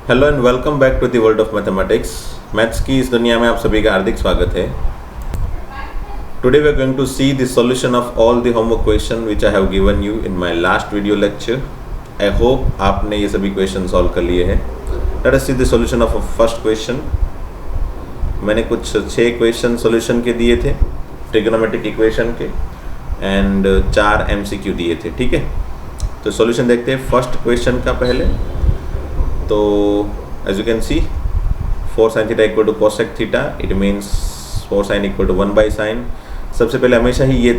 Hello and welcome back to the world of mathematics. Maths की इस दुनिया में आप सभी का हार्दिक स्वागत है। Today we are going to see the solution of all the homework question which I have given you in my last video lecture. I hope आपने ये सभी क्वेश्चन सॉल्व कर लिए हैं। Let us see the solution of first question. मैंने कुछ 6 question solution के दिए थे ट्रिग्नोमेट्रिक इक्वेशन के एंड 4 MCQ दिए थे। ठीक है, तो सॉल्यूशन देखते हैं फर्स्ट क्वेश्चन का पहले। तो as you can see 4 sin theta equal to cosec theta, it means 4 sin equal to 1 by sine. सबसे पहले हमेशा ही ये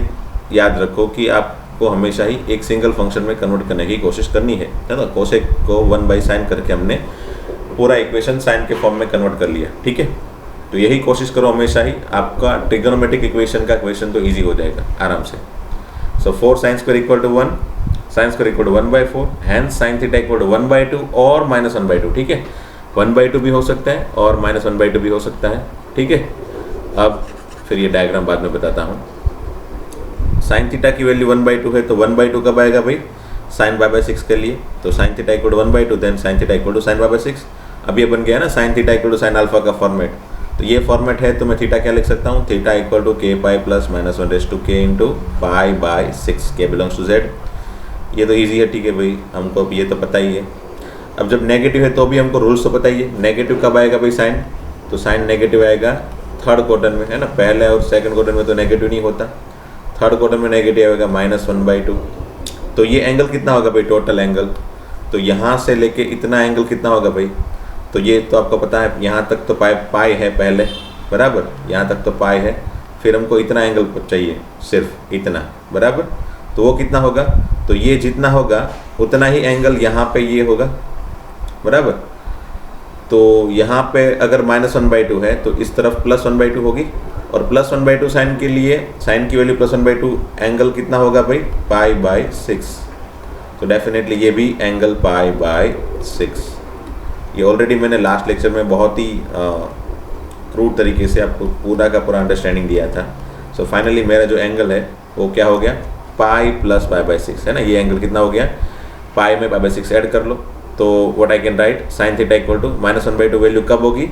याद रखो कि आपको हमेशा ही एक सिंगल फंक्शन में कन्वर्ट करने की कोशिश करनी है ना। कोसेक को 1 बाई साइन करके हमने पूरा इक्वेशन साइन के फॉर्म में कन्वर्ट कर लिया। ठीक है, तो यही कोशिश करो हमेशा ही, आपका ट्रिग्नोमेट्रिक इक्वेशन का क्वेश्चन तो ईजी हो जाएगा आराम से। So 4 sin square equal to 1, sine square equal to 1/4, hence sine theta equal to 1/2 और -1/2। ठीक है, 1/2 भी हो सकता है और -1/2 भी हो सकता है। ठीक है, अब फिर ये डायग्राम बाद में बताता हूँ। साइन थीटा की वैल्यू 1/2 है, तो 1/2 कब आएगा भाई? साइन बाय 6 के लिए। तो sine theta equal to 1/2, then sine theta equal to sine by 6। अब ये बन गया ना sine theta equal to sine alpha का फॉर्मेट। तो ये फॉर्मेट है, तो मैं थीटा क्या लिख सकता हूँ? Theta equal to k pi plus -1/k into pi by 6, k belongs to z। ये तो इजी है। ठीक है भाई, हमको अब ये तो पता ही है। अब जब नेगेटिव है तो भी हमको रूल्स तो पता ही है। नेगेटिव कब आएगा भाई साइन? तो साइन नेगेटिव आएगा थर्ड क्वार्टर में, है ना। पहले और सेकंड क्वार्टर में तो नेगेटिव नहीं होता, थर्ड क्वार्टर में नेगेटिव आएगा -1/2। तो ये एंगल कितना होगा भाई? Total angle. तो यहाँ से लेके इतना एंगल कितना होगा भाई? तो ये तो आपको पता है, यहाँ तक तो पाई है पहले, बराबर। यहाँ तक तो पाई है, फिर हमको इतना एंगल चाहिए, सिर्फ इतना, बराबर। तो वो कितना होगा? तो ये जितना होगा उतना ही एंगल यहाँ पे ये होगा, बराबर। तो यहाँ पे अगर -1/2 है तो इस तरफ +1/2 होगी, और +1/2 साइन के लिए, साइन की वैल्यू +1/2, एंगल कितना होगा भाई? पाई बाय 6। तो डेफिनेटली ये भी एंगल पाई बाय 6। ये ऑलरेडी मैंने लास्ट लेक्चर में बहुत ही क्रूड तरीके से आपको पूरा का पूरा अंडरस्टैंडिंग दिया था। सो फाइनली मेरा जो एंगल है वो क्या हो गया? पाई प्लस पाई बाय 6, है ना। ये एंगल कितना हो गया? पाई में पाई बाय 6 ऐड कर लो, तो what I can write, sine theta equal to -1/2 value कब होगी?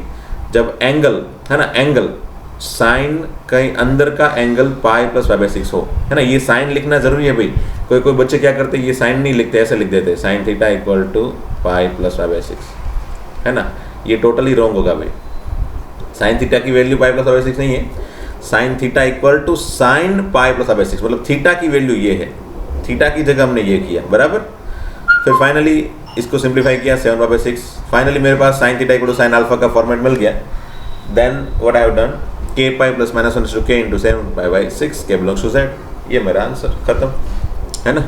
जब एंगल, है ना, एंगल साइन के अंदर का angle pi plus pi by 6 हो, है ना। ये साइन लिखना जरूरी है भाई। कोई कोई बच्चे क्या करते हैं, ये साइन नहीं लिखते, ऐसे लिख देते sine theta equal to pi plus pi by 6, है ना। ये टोटली रॉन्ग होगा भाई। साइन थीटा की value pi plus pi by 6 नहीं है, sine theta equal to sine pi plus pi by 6, मतलब थीटा की वैल्यू ये है, थीटा की जगह हमने ये किया, बराबर। फिर फाइनली इसको सिंप्लीफाई किया 7 पाई बाय 6। फाइनली मेरे पास sine theta equal to sine alpha का फॉर्मेट मिल गया। Then what I have done, k pi plus -1/k into 7 pi by 6, k belongs to z। ये मेरा आंसर, खत्म, है ना।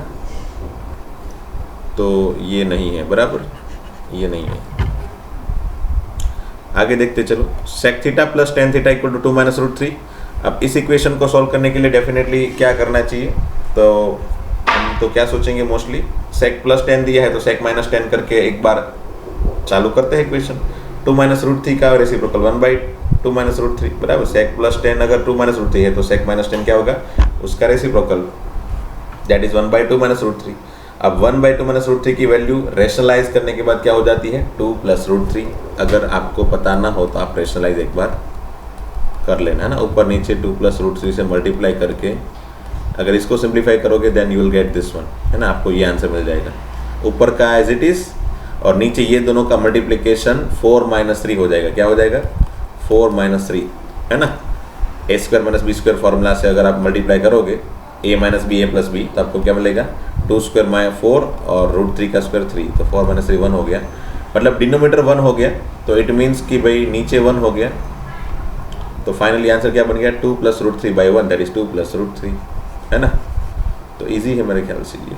तो ये नहीं है, बराबर, ये नहीं है। आगे देखते चलो। Sec theta plus tan theta equal to 2 - √3। अब इस इक्वेशन को सॉल्व करने के लिए डेफिनेटली क्या करना चाहिए? तो हम तो क्या सोचेंगे मोस्टली, सेक प्लस 10 दिया है तो सेक -10 करके एक बार चालू करते हैं इक्वेशन। 2 - √3 का रेसिप्रोकल 1/2 - √3, बराबर। सेक प्लस 10 अगर 2 - √3 है तो सेक -10 क्या होगा? उसका रेसिप्रोकल, दैट इज 1/2 - √3। अब 1/2 - √3 की वैल्यू रेशनलाइज करने के बाद क्या हो जाती है? 2 + √3। अगर आपको पता ना हो तो आप रेशनलाइज एक बार कर लेना, है ना। ऊपर नीचे 2 + √3 से मल्टीप्लाई करके अगर इसको सिंप्लीफाई करोगे then you will get this one, है ना। आपको ये आंसर मिल जाएगा। ऊपर का एज इट इज और नीचे ये दोनों का मल्टीप्लिकेशन 4 - 3 हो जाएगा। क्या हो जाएगा? 4 - 3, है ना। a² - b² फॉर्मूला से अगर आप मल्टीप्लाई करोगे a - b a + b, तो आपको क्या मिलेगा? 2² - 4 और √3 का स्क्वायर 3, तो 4 - 3 1 हो गया। मतलब डिनोमीटर 1 हो गया, तो इट मीन्स कि भाई नीचे 1 हो गया। तो फाइनली आंसर क्या बन गया? 2 + √3/1, दैट इज 2 + √3, है ना। तो इजी है मेरे ख्याल से ये।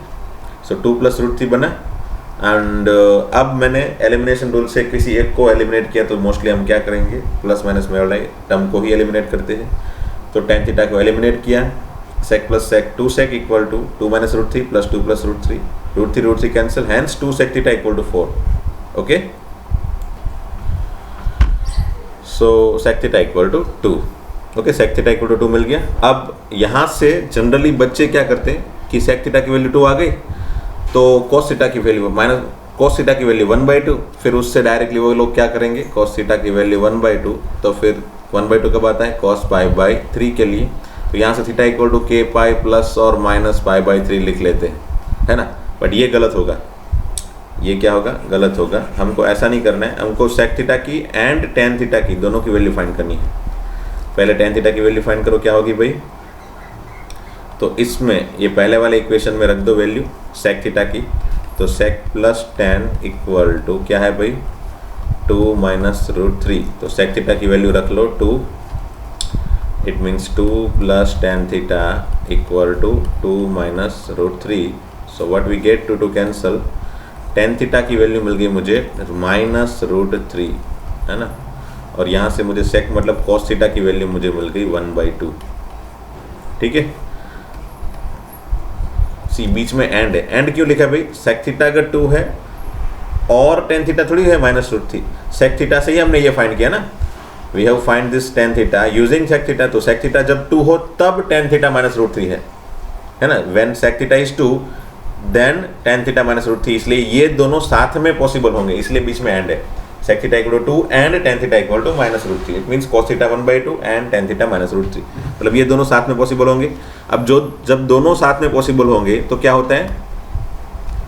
सो 2 + √3 बना। एंड अब मैंने एलिमिनेशन रूल से किसी एक को एलिमिनेट किया, तो मोस्टली हम क्या करेंगे? प्लस माइनस में वाला टर्म को ही एलिमिनेट करते हैं। तो टेन थीटा को एलिमिनेट किया, sec plus sec 2 sec equal to 2 - √3 plus 2 plus √3, √3 cancel, hence 2 sec theta equal to 4. Okay, so sec theta equal to 2. Okay, sec theta equal to 2 मिल गया। अब यहाँ से जनरली बच्चे क्या करते हैं कि sec theta की वैल्यू 2 आ गई तो cos theta की वैल्यू cos थीटा की वैल्यू 1/2, फिर उससे डायरेक्टली वो लोग क्या करेंगे, cos थीटा की वैल्यू 1/2, तो फिर 1/2 कब आता है, cos π/3 के लिए। तो यहाँ से theta equal to k pi plus और माइनस π/3 लिख लेते हैं, है ना। बट ये गलत होगा, ये क्या होगा, गलत होगा। हमको ऐसा नहीं करना है, हमको sec थीटा की एंड tan थीटा की दोनों की वैल्यू फाइंड करनी है। पहले tan थीटा की वैल्यू फाइंड करो, क्या होगी भाई, तो इसमें ये पहले वाले इक्वेशन में रख दो वैल्यू sec थीटा की, तो sec plus tan equal to क्या है भाई, 2 माइनस √3। तो sec थीटा की वैल्यू रख लो 2, it means 2 plus tan theta equal to 2 minus √3। So what we get, to cancel, tan theta की वैल्यू मिल गई मुझे माइनस √3, है ना। और यहाँ से मुझे sec मतलब cos थीटा की वैल्यू मुझे मिल गई 1/2, ठीक है। सी बीच में एंड है, एंड क्यों लिखा भाई, sec थीटा अगर 2 है और tan थीटा थोड़ी है माइनस √3, sec थीटा से ही हमने ये फाइंड किया ना, we have find this tan theta using sec theta. तो sec थीटा जब 2 हो तब tan थीटा माइनस √3 है ना। When sec theta is 2 then tan theta minus √3, इसलिए ये दोनों साथ में पॉसिबल होंगे, इसलिए बीच में एंड है। sec theta equal to 2 and tan theta equal to minus √3, it means cos theta 1/2 and tan theta minus √3, मतलब ये दोनों साथ में पॉसिबल होंगे। अब जब दोनों साथ में पॉसिबल होंगे तो क्या होता है,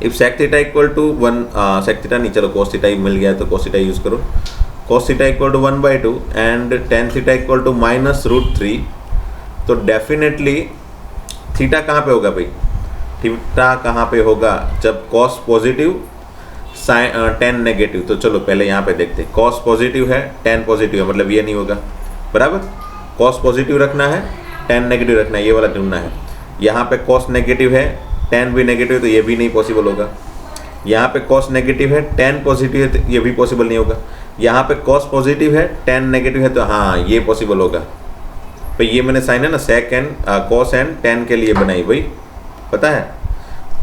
if sec theta equal to 1, sec theta नहीं, चलो cos थीटा ही मिल गया तो cos थीटा यूज करो, cos theta equal to 1/2 and tan theta equal to minus √3, तो डेफिनेटली थीटा कहाँ पे होगा भाई, थीटा कहाँ पे होगा, जब cos पॉजिटिव tan नेगेटिव। तो चलो पहले यहाँ पे देखते हैं, cos पॉजिटिव है tan पॉजिटिव है, मतलब ये नहीं होगा, बराबर। cos पॉजिटिव रखना है, tan नेगेटिव रखना है, ये वाला ढूंढना है। यहाँ पे cos नेगेटिव है, tan भी नेगेटिव है, तो ये भी नहीं पॉसिबल होगा। यहाँ पे cos नेगेटिव है, tan पॉजिटिव है, तो ये भी पॉसिबल नहीं होगा। यहाँ पे cos पॉजिटिव है, tan नेगेटिव है, तो हाँ ये पॉसिबल होगा। तो ये मैंने साइन है ना sec and cos and tan के लिए बनाई भाई, पता है,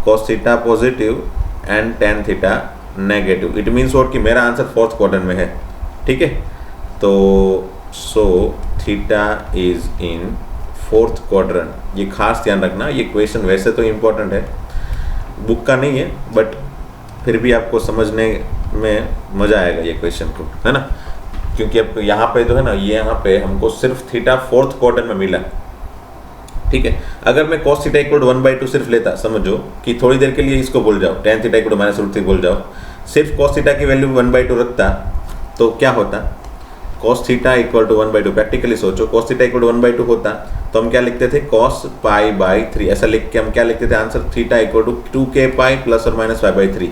cos theta positive and tan theta negative, it means what कि मेरा आंसर फोर्थ क्वाड्रेंट में है, ठीक है। तो so theta is in fourth quadrant, ये खास ध्यान रखना। ये क्वेश्चन वैसे तो इम्पोर्टेंट है, बुक का नहीं है, बट फिर भी आपको समझने में मज़ा आएगा ये क्वेश्चन को, है ना। क्योंकि अब यहाँ पे जो है ना, ये यहाँ पे हमको सिर्फ थीटा फोर्थ क्वाड्रेंट में मिला, ठीक है। अगर मैं cos थीटा इक्वल टू 1/2 सिर्फ लेता, समझो कि थोड़ी देर के लिए इसको भूल जाओ, tan theta equal to minus √3 भूल जाओ, सिर्फ cos थीटा की वैल्यू 1/2 रखता, तो क्या होता, cos theta equal to 1/2, practically सोचो, cos थीटा इक्वल टू 1/2 होता तो हम क्या लिखते थे, cos π/3, ऐसा लिख के हम क्या लिखते थे, answer theta equal to 2k pi plus और माइनस π/3।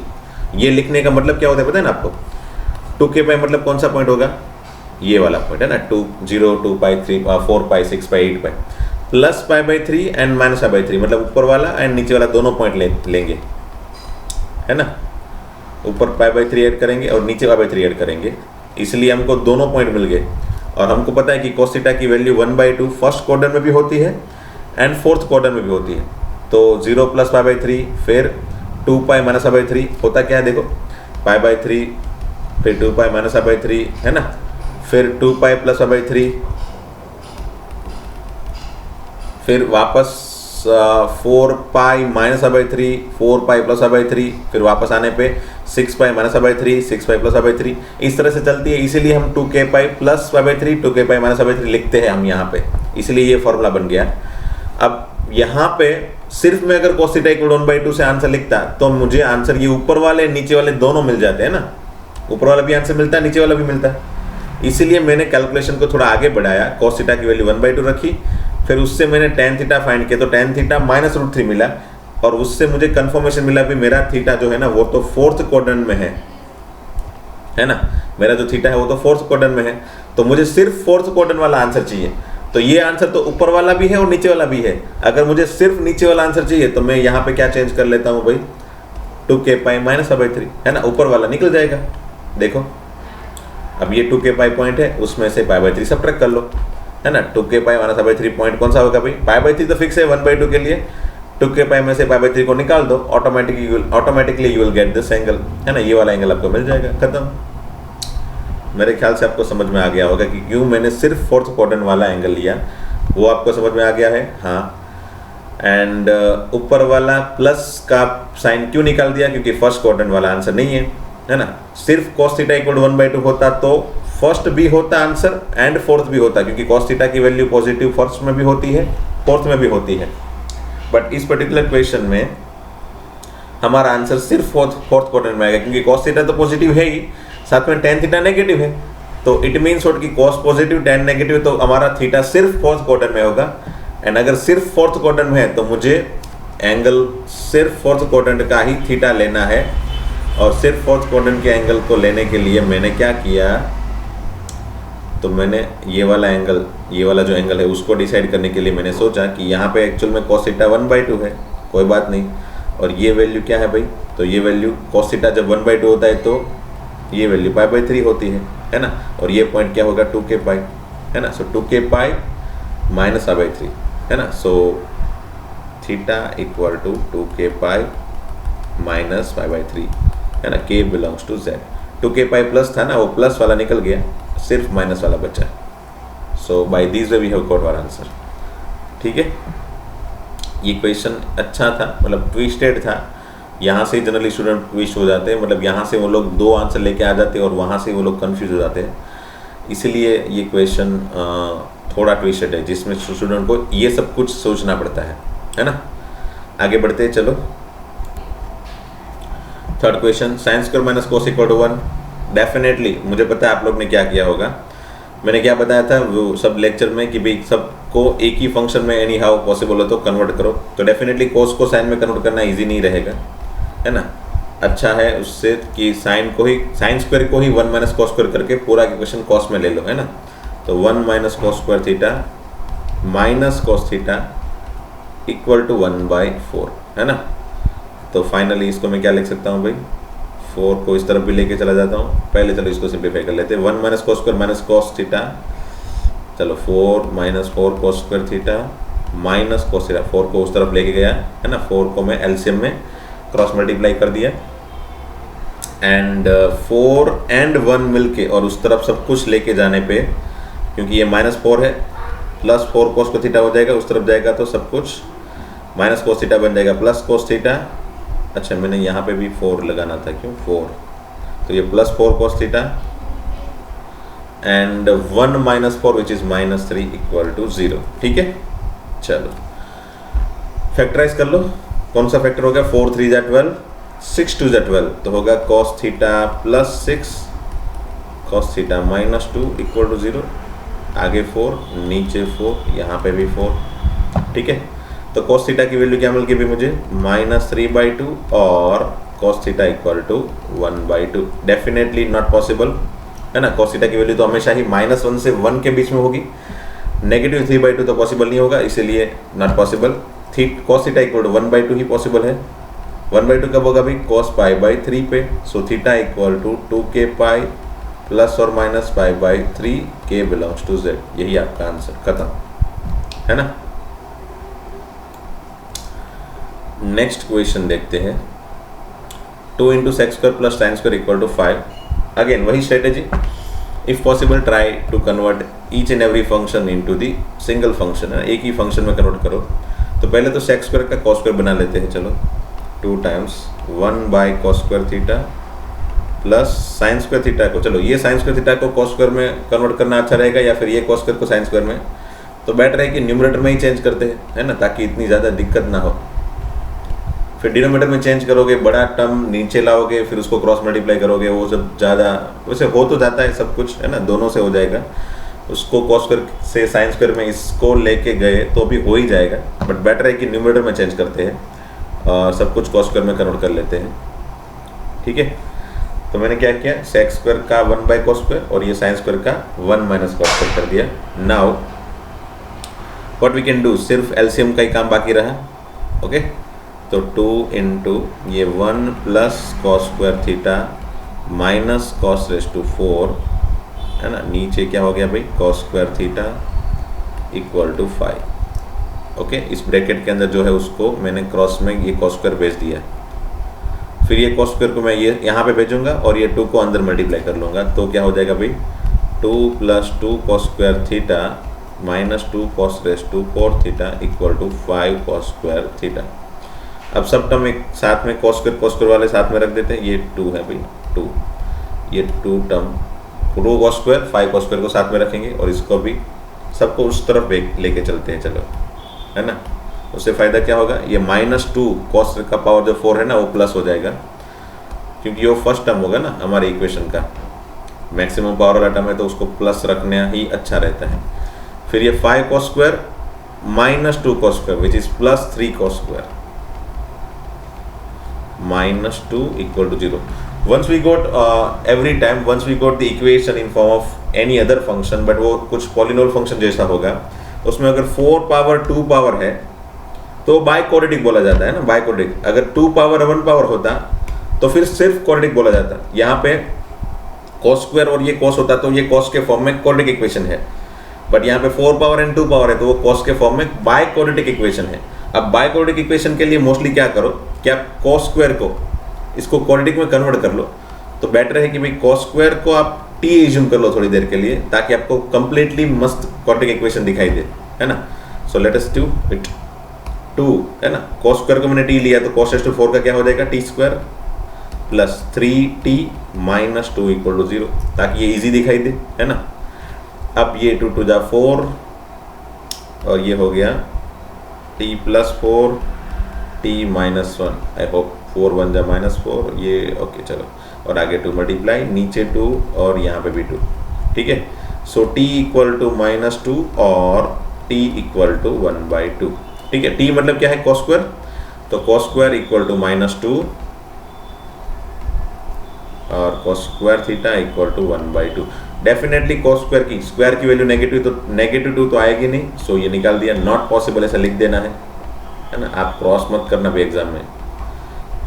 ये लिखने का मतलब क्या होता है पता है ना आपको, 2k पाई मतलब कौन सा पॉइंट होगा, ये वाला पॉइंट है ना, 2 0 2 पाई 3 4 पाई 6 पाई 8 पाई, प्लस π/3 एंड माइनस π/3, मतलब ऊपर वाला एंड नीचे वाला दोनों पॉइंट लेंगे, है ना। ऊपर π/3 ऐड करेंगे और नीचे π/3 ऐड करेंगे, इसलिए हमको दोनों पॉइंट मिल गए। और हमको पता है कि cos थीटा की वैल्यू 1/2 फर्स्ट क्वाड्रेंट में भी होती है एंड फोर्थ क्वाड्रेंट में भी होती है। तो 0 प्लस π/3 फिर 2 पाई माइनस π/3 होता क्या है, देखो π/3 फिर 2 पाई माइनस π/3, है ना, फिर 2 पाई प्लस π/3, फिर वापस 4 पाई माइनस π/3, 4 पाई प्लस π/3, फिर वापस आने पे 6 पाई माइनस π/3, 6 पाई प्लस π/3, इस तरह से चलती है। इसीलिए हम 2k pi plus π/3, 2k pi minus π/3 लिखते हैं हम यहाँ पे, इसलिए ये फॉर्मूला बन गया। अब यहाँ पे सिर्फ मैं अगर cos थीटा इक्वल 1/2 से आंसर लिखता तो मुझे आंसर ये ऊपर वाले नीचे वाले दोनों मिल जाते हैं ना, ऊपर वाला भी आंसर मिलता है, नीचे वाला भी मिलता है। इसीलिए मैंने कैलकुलेशन को थोड़ा आगे बढ़ाया, cos थीटा की वैल्यू 1/2 रखी, फिर उससे मैंने tan थीटा फाइंड किया, तो tan थीटा माइनस √3 मिला, और उससे मुझे कंफर्मेशन मिला भी मेरा थीटा जो है ना वो तो फोर्थ क्वाड्रेंट में है ना, मेरा जो थीटा है वो तो फोर्थ क्वाड्रेंट में है, तो मुझे सिर्फ फोर्थ क्वाड्रेंट वाला आंसर चाहिए। तो ये आंसर तो ऊपर वाला भी है और नीचे वाला भी है। अगर मुझे सिर्फ नीचे वाला आंसर चाहिए तो मैं यहाँ पे क्या चेंज कर लेता हूँ भाई, 2k पाई माइनस π/3, है ना, ऊपर वाला निकल जाएगा। देखो अब ये 2k पाई पॉइंट है, उसमें से π/3 सब्ट्रैक्ट कर लो, है ना। 2k पाई माइनस π/3 पॉइंट कौन सा होगा भाई, π/3 तो फिक्स है 1/2 के लिए, 2k पाई में से π/3 को निकाल दो, automatically you will get this angle, है ना, ये वाला एंगल आपको मिल जाएगा, खत्म। मेरे ख्याल से आपको समझ में आ गया होगा कि क्यों मैंने सिर्फ फोर्थ क्वाड्रेंट वाला एंगल लिया, वो आपको समझ में आ गया है। हाँ, एंड ऊपर वाला प्लस का साइन क्यों निकाल दिया, क्योंकि फर्स्ट क्वाड्रेंट वाला आंसर नहीं है ना। सिर्फ cos थीटा इक्वल 1/2 होता तो फर्स्ट भी होता आंसर एंड फोर्थ भी होता, क्योंकि cos थीटा की वैल्यू पॉजिटिव फर्स्ट में भी होती है, फोर्थ में भी होती है। बट इस पर्टिकुलर क्वेश्चन में हमारा आंसर सिर्फ फोर्थ क्वाड्रेंट में आएगा, क्योंकि cos थीटा तो पॉजिटिव है ही, साथ में tan थीटा नेगेटिव है। तो इट मीन्स व्हाट कि cos पॉजिटिव tan नेगेटिव, तो हमारा थीटा सिर्फ फोर्थ क्वाड्रेंट में होगा। एंड अगर सिर्फ फोर्थ क्वाड्रेंट में है तो मुझे एंगल सिर्फ फोर्थ क्वाड्रेंट का ही थीटा लेना है। और सिर्फ फोर्थ क्वाड्रेंट के एंगल को लेने के लिए मैंने क्या किया, तो मैंने ये वाला एंगल, ये वाला जो एंगल है उसको डिसाइड करने के लिए मैंने सोचा कि यहाँ पे एक्चुअल में cos थीटा 1/2 है, कोई बात नहीं। और ये वैल्यू क्या है भाई, तो ये वैल्यू cos थीटा जब 1/2 होता है तो ये वैल्यू π/3 होती है ना। और ये पॉइंट क्या होगा 2k पाई, है ना। सो 2k पाई माइनस π/3 है ना। So theta equal to 2k pi minus π/3 है ना। k belongs to z। 2k pi plus था ना, वो प्लस वाला निकल गया, सिर्फ माइनस वाला बचा। So by this way we have got our answer. ठीक है, ये क्वेश्चन अच्छा था, मतलब ट्विस्टेड था। यहाँ से जनरली स्टूडेंट ट्विस्ट हो जाते हैं, मतलब यहाँ से वो लोग दो आंसर लेके आ जाते हैं और वहाँ से वो लोग कंफ्यूज हो जाते हैं। इसलिए ये क्वेश्चन थोड़ा ट्विस्टेड है, जिसमें स्टूडेंट को ये सब कुछ सोचना पड़ता है ना। आगे बढ़ते हैं, चलो। Third question, sine square minus cos equal to 1। Definitely मुझे पता है आप लोग ने क्या किया होगा। मैंने क्या बताया था वो सब लेक्चर में कि भाई सबको एक ही फंक्शन में एनी हाउ पॉसिबल हो तो कन्वर्ट करो। तो डेफिनेटली कोस को साइन में कन्वर्ट करना इजी नहीं रहेगा, है ना। अच्छा है उससे कि साइन स्क्वायर को ही 1 माइनस कॉस स्क्वायर करके पूरा इक्वेशन कॉस में ले लो, है ना। तो 1 minus cos square theta minus cos theta equal to 1/4, है ना। तो फाइनली इसको मैं क्या लिख सकता हूँ भाई, 4 को इस तरफ भी लेके चला जाता हूँ। पहले चलो इसको सिंप्लीफाई कर लेते हैं। 1 minus cos square minus cos theta, चलो 4 minus 4 cos square theta minus cos theta. 4 को उस तरफ लेके गया, है ना। 4 को मैं एलसीएम में क्रॉस मल्टीप्लाई कर दिया एंड 4 एंड 1 मिलके और उस तरफ सब कुछ लेके जाने पे, क्योंकि ये -4 है, प्लस 4 कोस को थीटा हो जाएगा, उस तरफ जाएगा तो सब कुछ माइनस कोस थीटा बन जाएगा प्लस कोस थीटा। अच्छा मैंने यहाँ पे भी 4 लगाना था, क्यों 4, तो ये plus 4 cos theta and 1 minus 4 which is -3 equal to 0। ठीक है, चलो फैक्टराइज कर लो। कौन सा फैक्टर होगा, 4 3 जा 12, 6 2 जा 12, तो होगा cos theta plus 6 cos theta -2 equal to 0। आगे 4, नीचे 4, यहाँ पे भी 4। ठीक है, तो cos थीटा की वैल्यू क्या मिल गई भी मुझे, -3/2 और cos theta equal to 1/2। Definitely not possible, है ना। cos थीटा की वैल्यू तो हमेशा ही -1 से 1 के बीच में होगी, नेगेटिव 3/2 तो पॉसिबल नहीं होगा, इसीलिए not possible. cos theta equal to 1/2 ही पॉसिबल है। 1/2 कब होगा भाई, cos π/3 पे। So theta equal to 2k pi plus और minus π/3, k belongs to z। यही आपका आंसर, खत्म, है ना। नेक्स्ट क्वेश्चन देखते हैं। 2 × sec² plus sin square equal to 5। Again वही strategy, if possible try to convert each and every function into the single function, है, एक ही फंक्शन में कन्वर्ट करो। तो पहले तो sec स्क्वायर का cos स्क्वायर बना लेते हैं, चलो। 2 times 1/cos square theta plus sine square theta को, चलो ये साइन स्क्वायर थीटा को cos स्क्वायर में कन्वर्ट करना अच्छा रहेगा या फिर ये cos स्क्वायर को साइन स्क्वायर में, तो बेटर है कि न्यूमरेटर में ही चेंज करते हैं, है ना, ताकि इतनी ज़्यादा दिक्कत ना हो। फिर डिनोमिनेटर में चेंज करोगे, बड़ा टर्म नीचे लाओगे, फिर उसको क्रॉस मल्टीप्लाई करोगे, वो सब ज़्यादा, वैसे हो तो जाता है सब कुछ, है ना, दोनों से हो जाएगा। उसको cos स्क्वायर से साइन स्क्वायर में इसको लेके गए तो भी हो ही जाएगा, बट बेटर है कि न्यूमरेटर में चेंज करते हैं और सब कुछ cos स्क्वायर में कन्वर्ट कर लेते हैं। ठीक है, तो मैंने क्या किया, sec स्क्वायर का 1/cos स्क्वायर और ये साइन स्क्वायर का 1 माइनस cos स्क्वायर कर दिया। Now what we can do, सिर्फ एलसीएम का ही काम बाकी रहा। ओके, तो 2 इंटू ये 1 plus cos square theta minus cos raise to 4, है ना, नीचे क्या हो गया भाई, cos square theta equal to 5। Okay, इस ब्रैकेट के अंदर जो है उसको मैंने क्रॉस में ये cos स्क्वायर भेज दिया, फिर ये cos स्क्वायर को मैं ये यहाँ पे भेजूंगा और ये 2 को अंदर मल्टीप्लाई कर लूँगा, तो क्या हो जाएगा भाई, 2 + 2 cos square theta -2 cos raise to 4 theta equal to 5 cos square theta. अब सब टर्म एक साथ में cos स्क्वायर वाले साथ में रख देते हैं। ये 2 है भाई 2, ये 2 term 2 cos square 5 cos square को साथ में रखेंगे और इसको भी सबको उस तरफ लेके चलते हैं, चलो, है ना। उससे फ़ायदा क्या होगा, ये -2 cos का पावर जो 4 है ना वो प्लस हो जाएगा, क्योंकि वो फर्स्ट टर्म होगा ना हमारे इक्वेशन का, मैक्सिमम पावर वाला टर्म है तो उसको प्लस रखना ही अच्छा रहता है। फिर ये 5 cos square -2 cos square which is +3 cos square, -2 equal to 0. Once we got every time once we got the equation in form of any other function, but वो कुछ polynomial function जैसा होगा, उसमें अगर 4 पावर 2 पावर है तो by quadratic बोला जाता है ना, बाई क्वाड्रेटिक। अगर 2 पावर 1 पावर होता तो फिर सिर्फ क्वाड्रेटिक बोला जाता। यहाँ पे cos स्क्वायर और ये cos होता तो ये cos के फॉर्म में क्वाड्रेटिक इक्वेशन है, बट यहाँ पे 4 पावर एंड 2 पावर है तो वो cos के फॉर्म में बाई क्वाड्रेटिक इक्वेशन है। अब बाई क्वाड्रेटिक इक्वेशन के लिए मोस्टली क्या करो कि आप cos स्क्वायर को इसको क्वाड्रेटिक में कन्वर्ट कर लो, तो बेटर है कि भाई cos स्क्वायर को आप t एज्यूम कर लो थोड़ी देर के लिए, ताकि आपको कंप्लीटली मस्त क्वाड्रेटिक इक्वेशन दिखाई दे, है ना। So let us do it. 2 है ना, cos स्क्वायर को मैंने t लिया तो cos to 4 का क्या हो जाएगा, t square plus 3t -2 equal to 0, ताकि ये इजी दिखाई दे, है ना। अब ये 2 2 जा 4 और ये हो गया t + 4 t -1, आई होप 4 1 जा -4, ये ओके चलो, और आगे 2 मल्टीप्लाई, नीचे 2 और यहाँ पे भी 2, ठीक है। सो t इक्वल टू -2 और t इक्वल टू 1/2, ठीक है। t मतलब क्या है, cos स्क्वायर, तो cos स्क्वायर इक्वल टू -2 और cos square theta equal to 1/2। Definitely cos square की वैल्यू नेगेटिव, तो -2 तो आएगी नहीं, सो ये निकाल दिया। नॉट पॉसिबल ऐसा लिख देना है ना, आप क्रॉस मत करना भी एग्जाम में।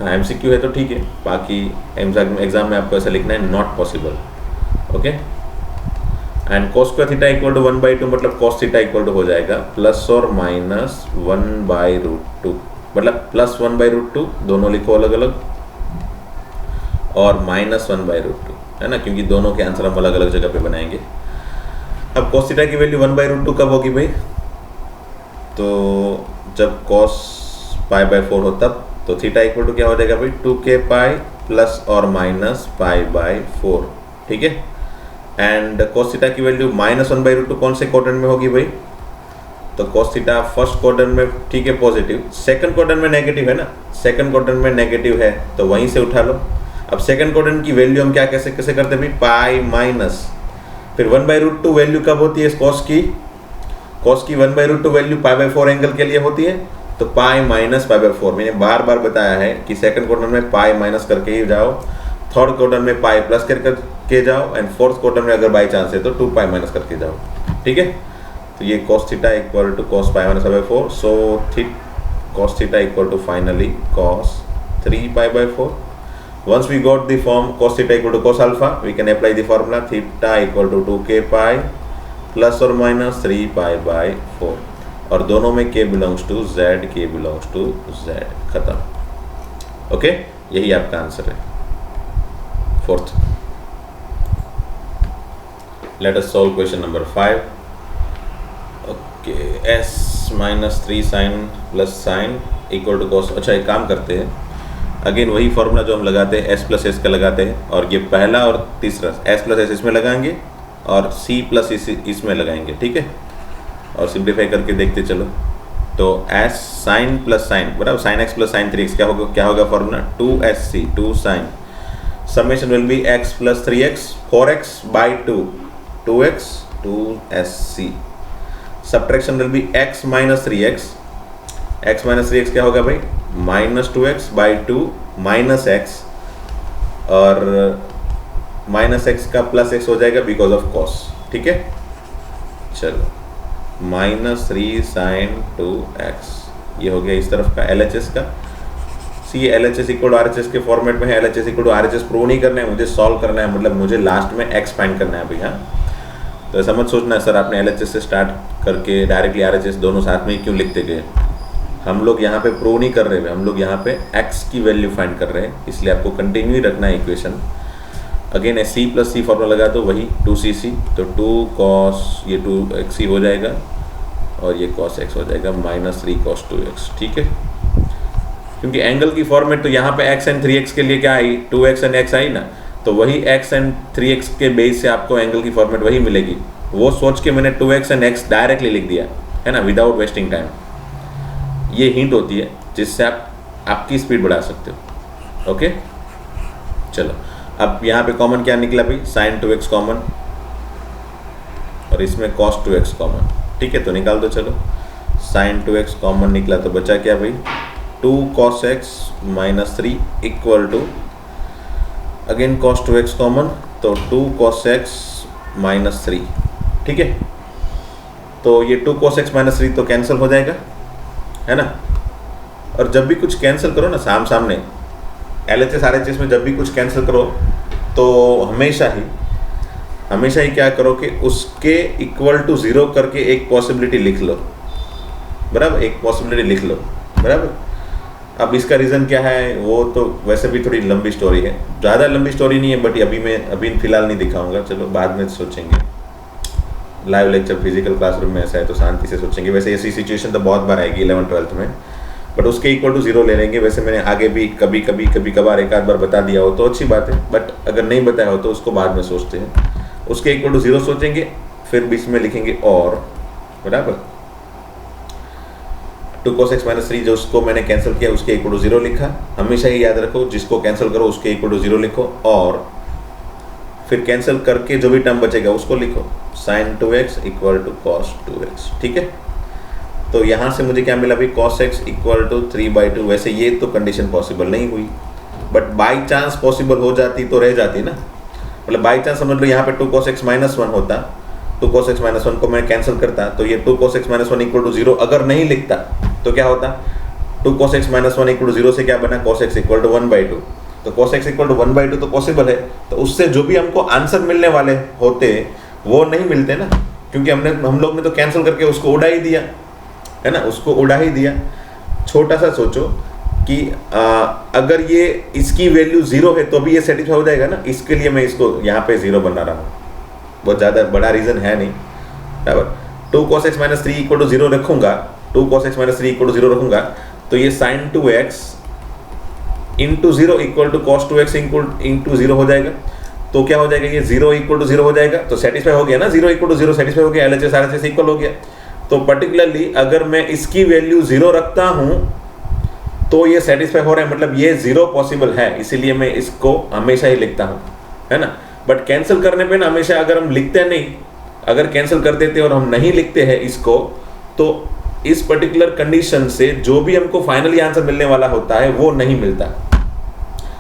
हाँ MCQ है तो ठीक है, बाकी एग्जाम में आपको ऐसा लिखना है not possible, okay. And cos square theta equal to 1/2 मतलब cos थीटा इक्वल टू हो जाएगा +or -1/√2, मतलब +1/√2 दोनों लिखो अलग अलग, और -1/√2, है ना, क्योंकि दोनों के आंसर हम अलग अलग जगह पे बनाएंगे। अब cos थीटा की वैल्यू 1/√2 कब होगी भाई, तो जब cos π/4 हो तब, तो थीटा इक्वल टू क्या हो जाएगा भाई, 2k पाई प्लस और माइनस π/4, ठीक है। एंड cos थीटा की वैल्यू -1/√2 कौन से क्वाड्रेंट में होगी भाई, तो cos थीटा फर्स्ट क्वाड्रेंट में, ठीक है, पॉजिटिव। सेकंड क्वाड्रेंट में नेगेटिव है ना, सेकंड क्वाड्रेंट में नेगेटिव है तो वहीं से उठा लो। अब सेकंड क्वाड्रेंट की वैल्यू हम क्या कैसे करते हैं भाई, पाई - फिर 1/√2 वैल्यू कब होती है cos की 1/√2 वैल्यू π/4 एंगल के लिए होती है, तो पाई -π/4। मैंने बार बार बताया है कि सेकंड क्वाड्रेंट में पाई माइनस करके ही जाओ, थर्ड क्वाड्रेंट में पाई प्लस करके जाओ, एंड फोर्थ क्वाड्रेंट में अगर बाई चांस है तो 2 पाई माइनस करके जाओ, ठीक है। तो ये cos theta equal to cos π-π/4, so cos theta equal to finally cos 3 π/4। Once we got the form cos theta equal to cos alpha, we can apply the formula theta equal to 2k pi plus or minus 3 π/4, और दोनों में k belongs to z, k belongs to z, खत्म। Okay, यही आपका answer है, fourth. Let us solve question number 5. Okay, s minus 3 sin plus sin equal to cos। अच्छा, एक काम करते हैं, अगेन वही फॉर्मूला जो हम लगाते हैं s प्लस एस का लगाते हैं, और ये पहला और तीसरा s प्लस एस इसमें लगाएंगे और c प्लस इसमें लगाएंगे, ठीक है। और सिंप्लीफाई करके देखते चलो, तो s साइन प्लस साइन बराबर sine x plus sine 3x, क्या होगा formula 2sc, 2 sine, summation will be x plus 3x 4x by 2, 2x 2sc, subtraction will be x minus 3x, x minus 3x क्या होगा भाई, -2x by 2 minus x, और minus x का plus x हो जाएगा because of cos, ठीक है। चलो, -3 sin 2x, ये हो गया इस तरफ का LHS का। सी LHS इक्वल RHS के फॉर्मेट में है, LHS इक्वल RHS प्रूव नहीं करना है, मुझे सॉल्व करना है, मतलब मुझे लास्ट में x फाइंड करना है भैया। तो ऐसा मत सोचना है सर आपने LHS से स्टार्ट करके डायरेक्टली RHS दोनों साथ में ही क्यों लिखते गए। हम लोग यहाँ पे प्रूव नहीं कर रहे हैं, हम लोग यहाँ पे x की वैल्यू फाइंड कर रहे हैं, इसलिए आपको कंटिन्यू रखना है इक्वेशन। अगेन सी प्लस सी फॉर्मूला लगा दो, वही 2cc, तो 2 cos ये 2x हो जाएगा और ये cos x हो जाएगा -3 cos 2x। ठीक है, क्योंकि एंगल की फॉर्मेट तो यहाँ पे x एंड 3x के लिए क्या आई, 2x एंड x आई ना, तो वही x एंड 3x के बेस से आपको एंगल की फॉर्मेट वही मिलेगी। वो सोच के मैंने 2x एंड x डायरेक्टली लिख दिया है ना, विदाउट वेस्टिंग टाइम। ये हिंट होती है जिससे आप आपकी स्पीड बढ़ा सकते हो। ओके, चलो अब यहाँ पे कॉमन क्या निकला भाई, sin 2x कॉमन और इसमें cos 2x कॉमन। ठीक है, तो निकाल दो। चलो sin 2x कॉमन निकला तो बचा क्या भाई, 2 cos x -3 equal to again cos 2x common, तो 2 cos x -3। ठीक है, तो ये 2 cos x -3 तो कैंसिल हो जाएगा, है ना। और जब भी कुछ कैंसिल करो ना सामने LHS RHS में, जब भी कुछ कैंसिल करो तो हमेशा ही क्या करो कि उसके इक्वल टू 0 करके एक पॉसिबिलिटी लिख लो, बराबर, एक पॉसिबिलिटी लिख लो, बराबर। अब इसका रीज़न क्या है वो तो वैसे भी थोड़ी लंबी स्टोरी है, ज़्यादा लंबी स्टोरी नहीं है, बट अभी फिलहाल नहीं दिखाऊंगा, चलो बाद में सोचेंगे। लाइव लेक्चर फिजिकल क्लासरूम में ऐसा है तो शांति से सोचेंगे। वैसे ऐसी सिचुएशन तो बहुत बार आएगी 11th-12th में, बट उसके इक्वल टू 0 ले लेंगे। वैसे मैंने आगे भी कभी कभार एक आध बार बता दिया हो तो अच्छी बात है, बट अगर नहीं बताया हो तो उसको बाद में सोचते हैं। उसके इक्वल टू 0 सोचेंगे, फिर बीच में लिखेंगे और, बराबर। 2 cos x -3 जो उसको मैंने कैंसिल किया उसके इक्वल टू 0 लिखा। हमेशा ही याद रखो जिसको कैंसिल करो उसके इक्वल टू 0 लिखो, और फिर कैंसिल करके जो भी टर्म बचेगा उसको लिखो, sin 2x equal to cos 2x। ठीक है, तो यहाँ से मुझे क्या मिला भाई, cos x इक्वल टू 3/2। वैसे ये तो कंडीशन पॉसिबल नहीं हुई, बट बाई चांस पॉसिबल हो जाती तो रह जाती ना, मतलब बाई चांस समझ लो यहाँ पे 2 cos x -1 होता, 2 cos x -1 को मैं कैंसिल करता तो ये 2 cos x -1 इक्वल टू 0 अगर नहीं लिखता तो क्या होता, 2 cos x -1 इक्वल टू 0 से क्या बना, cos x इक्वल टू 1/2। तो cos x इक्वल टू 1/2 तो पॉसिबल है, तो उससे जो भी हमको आंसर मिलने वाले होते वो नहीं मिलते ना, क्योंकि हम लोग ने तो कैंसिल करके उसको उड़ा ही दिया, है ना, उसको उड़ा ही दिया। छोटा सा सोचो कि अगर ये इसकी वैल्यू 0 है तो भी ये सेटिस्फाई हो जाएगा ना, इसके लिए मैं इसको यहाँ पे 0 बना रहा हूँ, बहुत ज़्यादा बड़ा रीज़न है नहीं, बराबर। 2 cos x -3 इक्वल टू 0 रखूँगा, 2 cos x -3 इक्वल टू 0 रखूँगा, तो ये sin 2x into 0 equal to cos 2x into 0 हो जाएगा। तो क्या हो जाएगा, ये 0 इक्वल टू 0 हो जाएगा, तो सेटिस्फाई हो गया ना, 0 इक्वल टू 0 सेटिस्फाई हो गया, LHS RHS इक्वल हो गया। तो पर्टिकुलरली अगर मैं इसकी वैल्यू 0 रखता हूँ तो ये सेटिस्फाई हो रहा है, मतलब ये 0 पॉसिबल है, इसीलिए मैं इसको हमेशा ही लिखता हूँ, है ना। बट कैंसिल करने पे ना हमेशा अगर हम लिखते नहीं, अगर कैंसिल कर देते और हम नहीं लिखते हैं इसको, तो इस पर्टिकुलर कंडीशन से जो भी हमको फाइनली आंसर मिलने वाला होता है वो नहीं मिलता।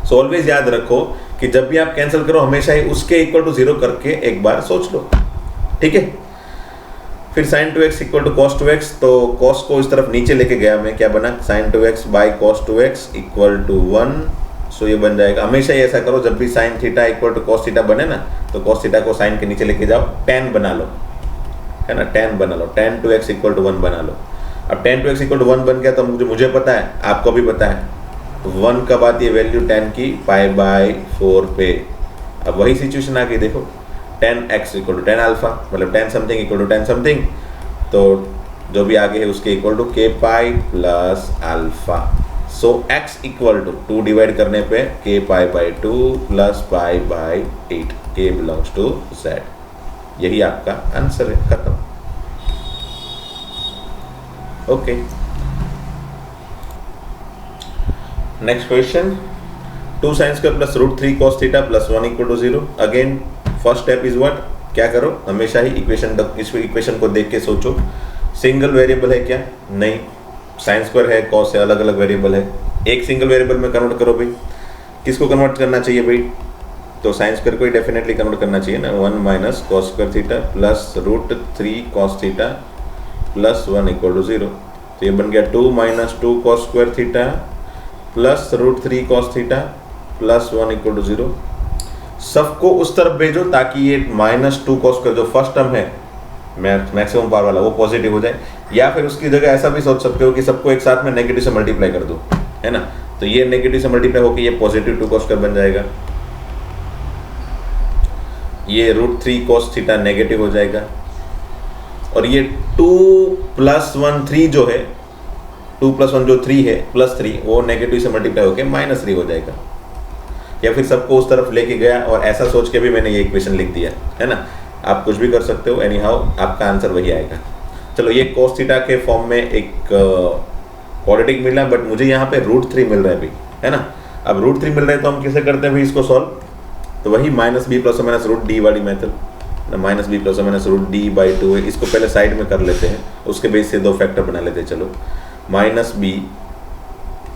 सो ऑलवेज याद रखो कि जब भी आप कैंसिल करो हमेशा ही उसके इक्वल टू 0 करके एक बार सोच लो, ठीक है। फिर sin 2x equal to cos 2x, तो cos को इस तरफ नीचे लेके गया मैं, क्या बना, sin 2x by cos 2x equal to 1। So ये बन जाएगा, हमेशा ही ऐसा करो जब भी sin theta equal to cos theta बने ना, तो cos थीटा को sin के नीचे लेके जाओ, tan बना लो, है ना, tan बना लो, tan 2x इक्वल टू 1 बना लो। अब tan 2x इक्वल टू 1 बन गया तो मुझे पता है, आपको भी पता है, 1 कब आती है वैल्यू tan की, π/4 पे। अब वही सिचुएशन आ गई, देखो tan x equal to tan alpha, मतलब tan something equal to tan something, तो जो भी आगे है उसके equal to k pi plus alpha. So x equal to 2 divide करने पे k π/2 plus π/8, k belongs to z। यही आपका आंसर है, खत्म। Okay, next question, 2 sin square plus √3 cos theta plus 1 equal to 0। Again first step is what, क्या करो, हमेशा ही इस इक्वेशन को देख के सोचो, सिंगल वेरिएबल है क्या, नहीं, साइन स्क्वायर है, कॉस है, अलग अलग वेरिएबल है, एक सिंगल वेरिएबल में कन्वर्ट करो भाई। किसको कन्वर्ट करना चाहिए भाई, तो साइन स्क्वायर को ही डेफिनेटली कन्वर्ट करना चाहिए ना, 1 minus cos square theta plus √3 cos theta plus 1 equal to 0। तो ये बन गया 2 minus 2 cos square theta plus √3 cos theta plus 1 equal to 0। सबको उस तरफ भेजो ताकि ये -2 cos स्क्वायर जो फर्स्ट टर्म है मैक्सिमम पावर वाला वो पॉजिटिव हो जाए, या फिर उसकी जगह ऐसा भी सोच सकते हो कि सबको एक साथ में नेगेटिव से मल्टीप्लाई कर दो, है ना, तो ये नेगेटिव से मल्टीप्लाई होकर ये पॉजिटिव 2 cos स्क्वायर बन जाएगा। ये √3 cos थीटा नेगेटिव हो जाएगा, और ये 2 + 1 3 जो है, 2 + 1 जो 3 है +3, वो नेगेटिव से मल्टीप्लाई होकर -3 हो जाएगा। या फिर सबको उस तरफ लेके गया और ऐसा सोच के भी मैंने ये इक्वेशन लिख दिया है ना। आप कुछ भी कर सकते हो, एनी हाउ आपका आंसर वही आएगा। चलो, ये cos थीटा के फॉर्म में एक क्वाड्रेटिक मिला, बट मुझे यहाँ पे √3 मिल रहा है भाई, है ना। अब √3 मिल रहा है तो हम कैसे करते हैं भाई इसको सॉल्व? तो वही -b ± √d वाली मेथड, -b ± √d/2 है। इसको पहले साइड में कर लेते हैं, उसके बेस से 2 फैक्टर बना लेते हैं। चलो, -b,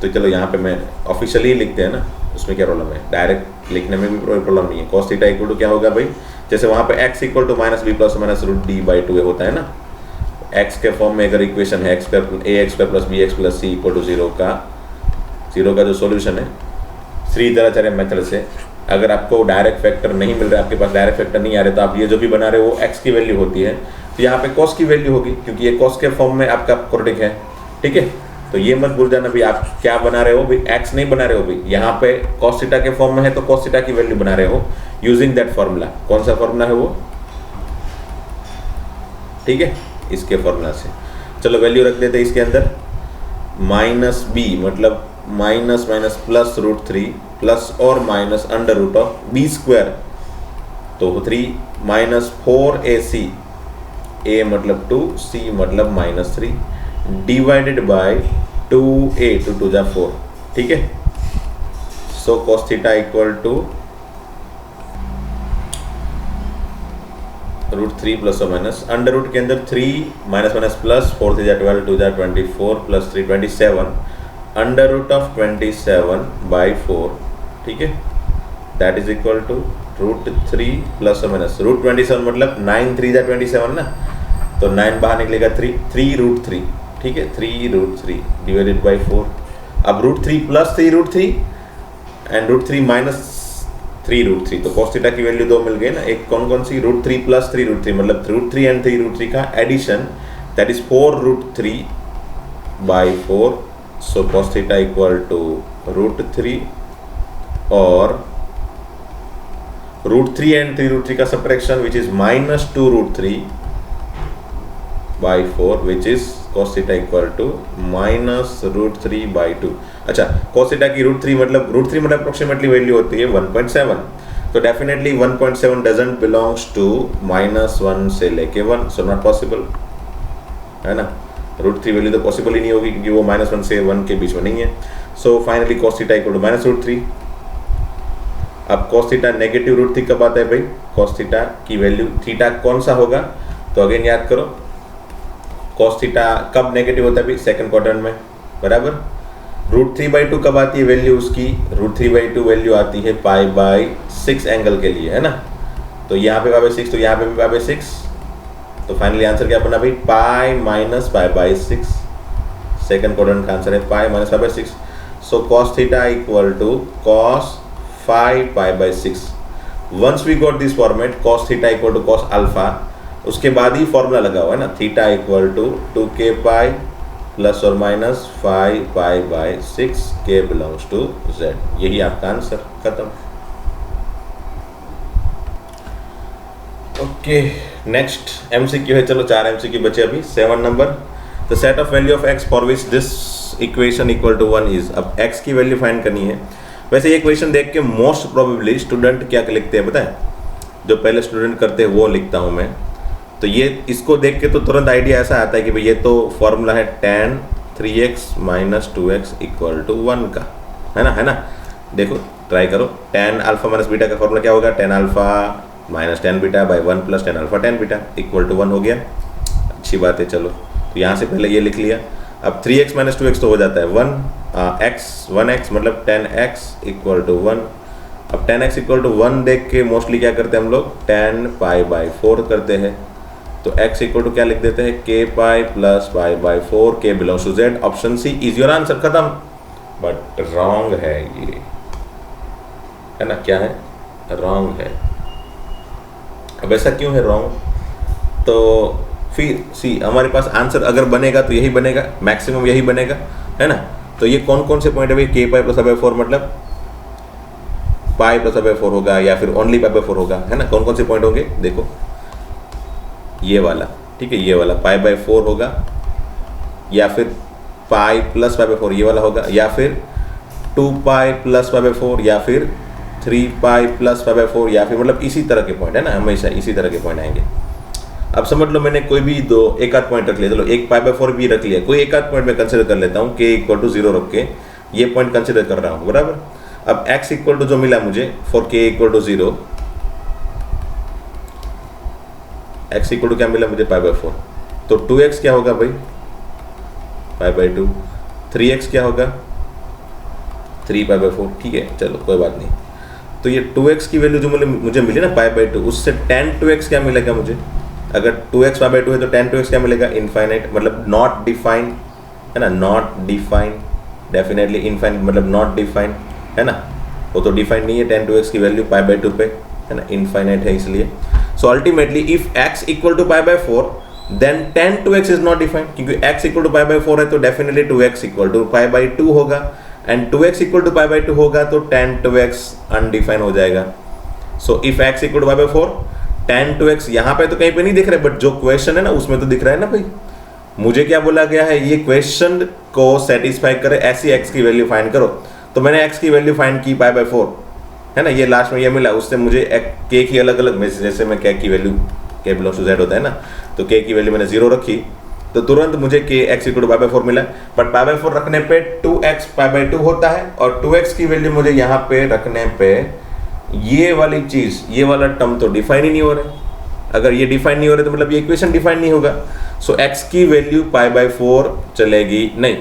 तो चलो यहाँ पे मैं ऑफिशियली लिखते हैं ना, उसमें क्या प्रॉब्लम है, डायरेक्ट लिखने में भी प्रॉब्लम नहीं है। cos थीटा इक्वल टू क्या होगा भाई, जैसे वहाँ पे x equal to -b ± √d/2 होता है ना, x के फॉर्म में अगर इक्वेशन है ax² + bx + c = 0 का जो सॉल्यूशन है श्रीधराचार्य मेथड से, अगर आपको डायरेक्ट फैक्टर नहीं मिल रहा है, आपके पास डायरेक्ट फैक्टर नहीं आ रहे, तो आप ये जो भी बना रहे हो वो x की वैल्यू होती है, तो यहाँ पे cos की वैल्यू होगी, क्योंकि ये cos के फॉर्म में आपका क्वाड्रेटिक है। ठीक है, तो ये मत भूल जाना भाई, आप क्या बना रहे हो भाई, x नहीं बना रहे हो भाई, यहाँ पे cos थीटा के फॉर्म में है तो cos थीटा की वैल्यू बना रहे हो यूजिंग दैट फॉर्मूला। कौन सा फॉर्मूला है वो? ठीक है, इसके फॉर्मूला से। चलो वैल्यू रख देते हैं इसके अंदर, -b मतलब माइनस प्लस √3 प्लस और माइनस √b², तो 3 -4ac, a मतलब 2, c मतलब -3, डिवाइडेड बाय 2a, 2 2 जा 4। ठीक है, so cos theta equal to √3 plus और माइनस अंडर रूट के अंदर 3 माइनस प्लस 4 3 जा 12 2 जा 24 प्लस 3 27 अंडर रूट ऑफ 27/4। ठीक है, that is equal to √3 plus और माइनस √27 मतलब 9 3 जा 27 ना, तो 9 बाहर निकलेगा 3 ठीक है, 3 डिवाइडेड बाई 4। अब √3 प्लस 3 एंड √3 माइनस 3 तो cos थीटा की वैल्यू 2 मिल गई ना। एक कौन सी, √3 प्लस 3 मतलब √3 एंड 3 का addition, that is 4√3/4। So cos theta equal to √3 और √3 एंड 3 का subtraction which is -2√3/4 which is cos theta equal to -√3/2। अच्छा, cos थीटा की √3 मतलब अप्रोक्सीमेटली वैल्यू होती है 1.7, तो डेफिनेटली 1.7 डजंट बिलोंग्स टू -1 से लेके 1, सो नॉट पॉसिबल, है ना। √3 वैल्यू तो पॉसिबल ही नहीं होगी क्योंकि वो -1 से 1 के बीच में नहीं है। So finally cos theta equal to -√3। अब cos थीटा नेगेटिव √3 कब आता है भाई? cos थीटा की वैल्यू, थीटा कौन सा होगा, तो अगेन याद करो, cos थीटा कब नेगेटिव होता है भाई? सेकंड क्वाड्रेंट में, बराबर। √3/2 कब आती है वैल्यू उसकी? √3/2 वैल्यू आती है π/6 एंगल के लिए, है ना। तो यहाँ पे π/6, तो यहाँ पे भी π/6, तो फाइनली आंसर क्या बना भाई? π - π/6। सेकंड क्वाड्रेंट का आंसर है π - π/6। So cos theta equal to cos 5 π/6। Once we got this format cos theta equal to cos alpha, उसके बाद ही फॉर्मूला लगा हुआ है ना, theta equal to 2k pi plus और minus 5 π/6 k belongs to z। यही आपका आंसर, खत्म। ओके, नेक्स्ट एमसीक्यू है। चलो 4 एमसीक्यू बचे अभी। 7 नंबर, the set of value of x for which this equation equal to 1 is. अब x की वैल्यू फाइंड करनी है। वैसे ये क्वेश्चन देख के मोस्ट प्रोबेबली स्टूडेंट क्या लिखते हैं पता है? जो पहले स्टूडेंट करते हैं वो लिखता हूँ मैं। तो ये इसको देख के तो तुरंत आइडिया ऐसा आता है कि भाई ये तो फॉर्मूला है tan 3x - 2x = 1 का, है ना। देखो ट्राई करो, tan अल्फा माइनस बीटा का फॉर्मूला क्या होगा? tan alpha - tan beta by 1 + tan alpha tan beta = 1 हो गया। अच्छी बात है। चलो, तो यहाँ से पहले ये लिख लिया। अब 3x - 2x तो हो जाता है 1x मतलब tan x = 1। अब tan x = 1 देख के मोस्टली क्या करते हैं हम लोग? tan π/4 करते हैं। तो x = क्या लिख देते हैं? k pi plus π/4 k belongs to z। Option C is your answer, खत्म। बट रॉन्ग है ये, है ना। क्या है? रॉन्ग है। अब ऐसा क्यों है रॉन्ग? तो फिर सी हमारे पास आंसर अगर बनेगा तो यही बनेगा, मैक्सिमम यही बनेगा, है ना। तो ये कौन कौन से पॉइंट है भाई? k पाई प्लस π/4 मतलब पाई प्लस पाई बाई 4 होगा या फिर ओनली पाई बाई 4 होगा, है ना। कौन कौन से पॉइंट होंगे देखो, ये वाला, ठीक है, ये वाला पाई बाई 4 होगा, या फिर पाई प्लस पाई बाई 4 ये वाला होगा, या फिर 2 पाई प्लस पाई बाई 4, या फिर 3 पाई प्लस पाई बाई 4, या फिर मतलब इसी तरह के पॉइंट, है ना, हमेशा इसी तरह के पॉइंट आएंगे। अब समझ लो मैंने कोई भी एक आध पॉइंट रख लिया, चलो एक पाई बाई 4 भी रख लिया, कोई एक आध पॉइंट मैं कंसिडर कर लेता हूँ, k इक्वल टू 0 रख के ये पॉइंट कंसिडर कर रहा हूँ, बराबर। अब x इक्वल टू जो मिला मुझे for k equal to 0, x equal to क्या मिला मुझे पाई बाई 4, तो 2x क्या होगा भाई पाई बाई 2, 3x क्या होगा 3 पाई बाई 4, ठीक है, चलो कोई बात नहीं। तो ये 2x की वैल्यू जो मुझे मिली ना पाई बाई 2, उससे tan 2x क्या मिलेगा मुझे, अगर 2x पाई बाई 2 है तो tan 2x क्या मिलेगा इनफाइनाइट, मतलब नॉट डिफाइंड, है ना, नॉट डिफाइंड, डेफिनेटली इनफाइनाइट मतलब नॉट डिफाइंड, है ना, वो तो डिफाइंड नहीं है tan 2x की वैल्यू पाई बाई 2 पे, है ना, इनफाइनाइट है इसलिए। So ultimately if x equal to pi by 4 then tan 2x is not defined, क्योंकि x equal to pi by 4 है तो definitely 2x equal to pi by 2 होगा, and 2x equal to pi by 2 होगा तो tan 2x undefined हो जाएगा। So if x equal to pi by 4 tan 2x यहाँ पे तो कहीं पे नहीं दिख रहा है, बट जो क्वेश्चन है ना उसमें तो दिख रहा है ना भाई। मुझे क्या बोला गया है, ये क्वेश्चन को सेटिस्फाई करे ऐसी x की वैल्यू फाइंड करो, तो मैंने x की वैल्यू फाइंड की पाई बाई 4, है ना, ये लास्ट में ये मिला, उससे मुझे k की अलग अलग, जैसे मैं k की value k belongs to z होता है ना, तो k की वैल्यू मैंने 0 रखी तो तुरंत मुझे k x equal to pi by 4 मिला, बट पाई बाई 4 रखने पे 2x पाई बाई 2 होता है, और 2x की वैल्यू मुझे यहाँ पे रखने पे ये वाली चीज, ये वाला टर्म तो डिफाइन ही नहीं हो रहा है। अगर ये डिफाइन नहीं हो रहा तो मतलब ये इक्वेशन डिफाइन नहीं होगा। सो x की वैल्यू पाई बाई 4 चलेगी नहीं,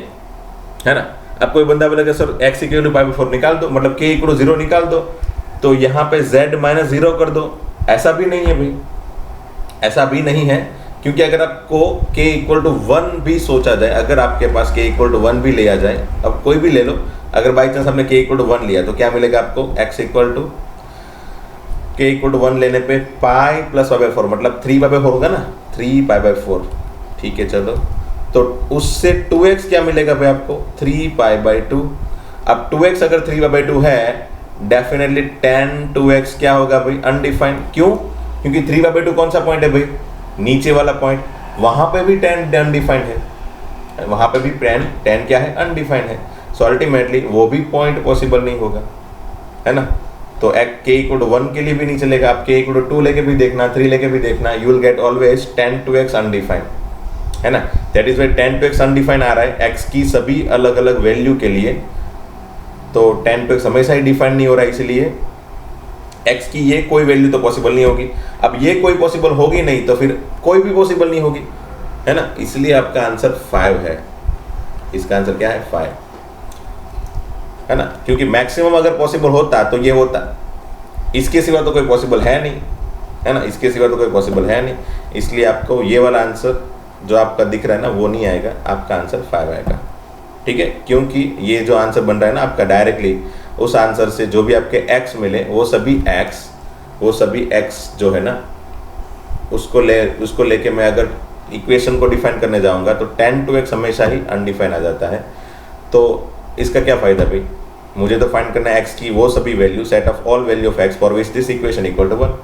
है ना। अब कोई बंदा बोलेगा sir x equal to pi by 4 निकाल दो, मतलब k इक्वल टू 0 निकाल दो, तो यहाँ पे z माइनस 0 कर दो, ऐसा भी नहीं है भाई, ऐसा भी नहीं है, क्योंकि अगर आपको k इक्वल टू 1 भी सोचा जाए, अगर आपके पास k इक्वल टू 1 भी लिया जाए, अब कोई भी ले लो, अगर बाई चांस हमने k इक्वल टू 1 लिया तो क्या मिलेगा आपको, x equal to k equal to 1 लेने पे पाई प्लस पाई बाई 4 मतलब 3 पाई बाई 4 होगा ना, 3 पाई बाई 4, ठीक है चलो, तो उससे 2x क्या मिलेगा भाई आपको 3 पाई बाई 2। अब 2x अगर 3 पाई बाई 2 है, डेफिनेटली tan 2x क्या होगा भाई अनडिफाइंड, क्यों, क्योंकक्योंकि 3 बाई 2 कौन सा पॉइंट है भाई, नीचे वाला पॉइंट, वहां पे भी tan अनडिफाइंड है, वहां पे भी tan क्या है अनडिफाइंड है। सो अल्टीमेटली वो भी पॉइंट पॉसिबल नहीं होगा, है ना। तो k इक्वल टू 1 के लिए भी नहीं चलेगा, आप k इक्वल टू 2 लेके भी देखना, 3 लेके भी देखना, you will get always tan 2x undefined, है ना। That is why tan 2x undefined आ रहा है x की सभी अलग अलग वैल्यू के लिए, तो tan 2x हमेशा ही डिफाइंड नहीं हो रहा है, इसलिए x की ये कोई वैल्यू तो पॉसिबल नहीं होगी। अब ये कोई पॉसिबल होगी नहीं तो फिर कोई भी पॉसिबल नहीं होगी, है ना, इसलिए आपका आंसर 5 है, इसका आंसर क्या है 5, है ना, क्योंकि मैक्सिमम अगर पॉसिबल होता तो ये होता, इसके सिवा तो कोई पॉसिबल है नहीं, है ना, इसके सिवा तो कोई पॉसिबल है नहीं, इसलिए आपको ये वाला आंसर जो आपका दिख रहा है ना वो नहीं आएगा, आपका आंसर 5 आएगा, ठीक है। क्योंकि ये जो आंसर बन रहा है ना आपका डायरेक्टली उस आंसर से जो भी आपके x मिले वो सभी x जो है ना उसको लेके मैं अगर इक्वेशन को डिफाइन करने जाऊंगा तो tan 2x हमेशा ही अनडिफाइन आ जाता है। तो इसका क्या फ़ायदा भाई, मुझे तो फाइंड करना है x की वो सभी value, set of all value of x for which this equation equal to 1।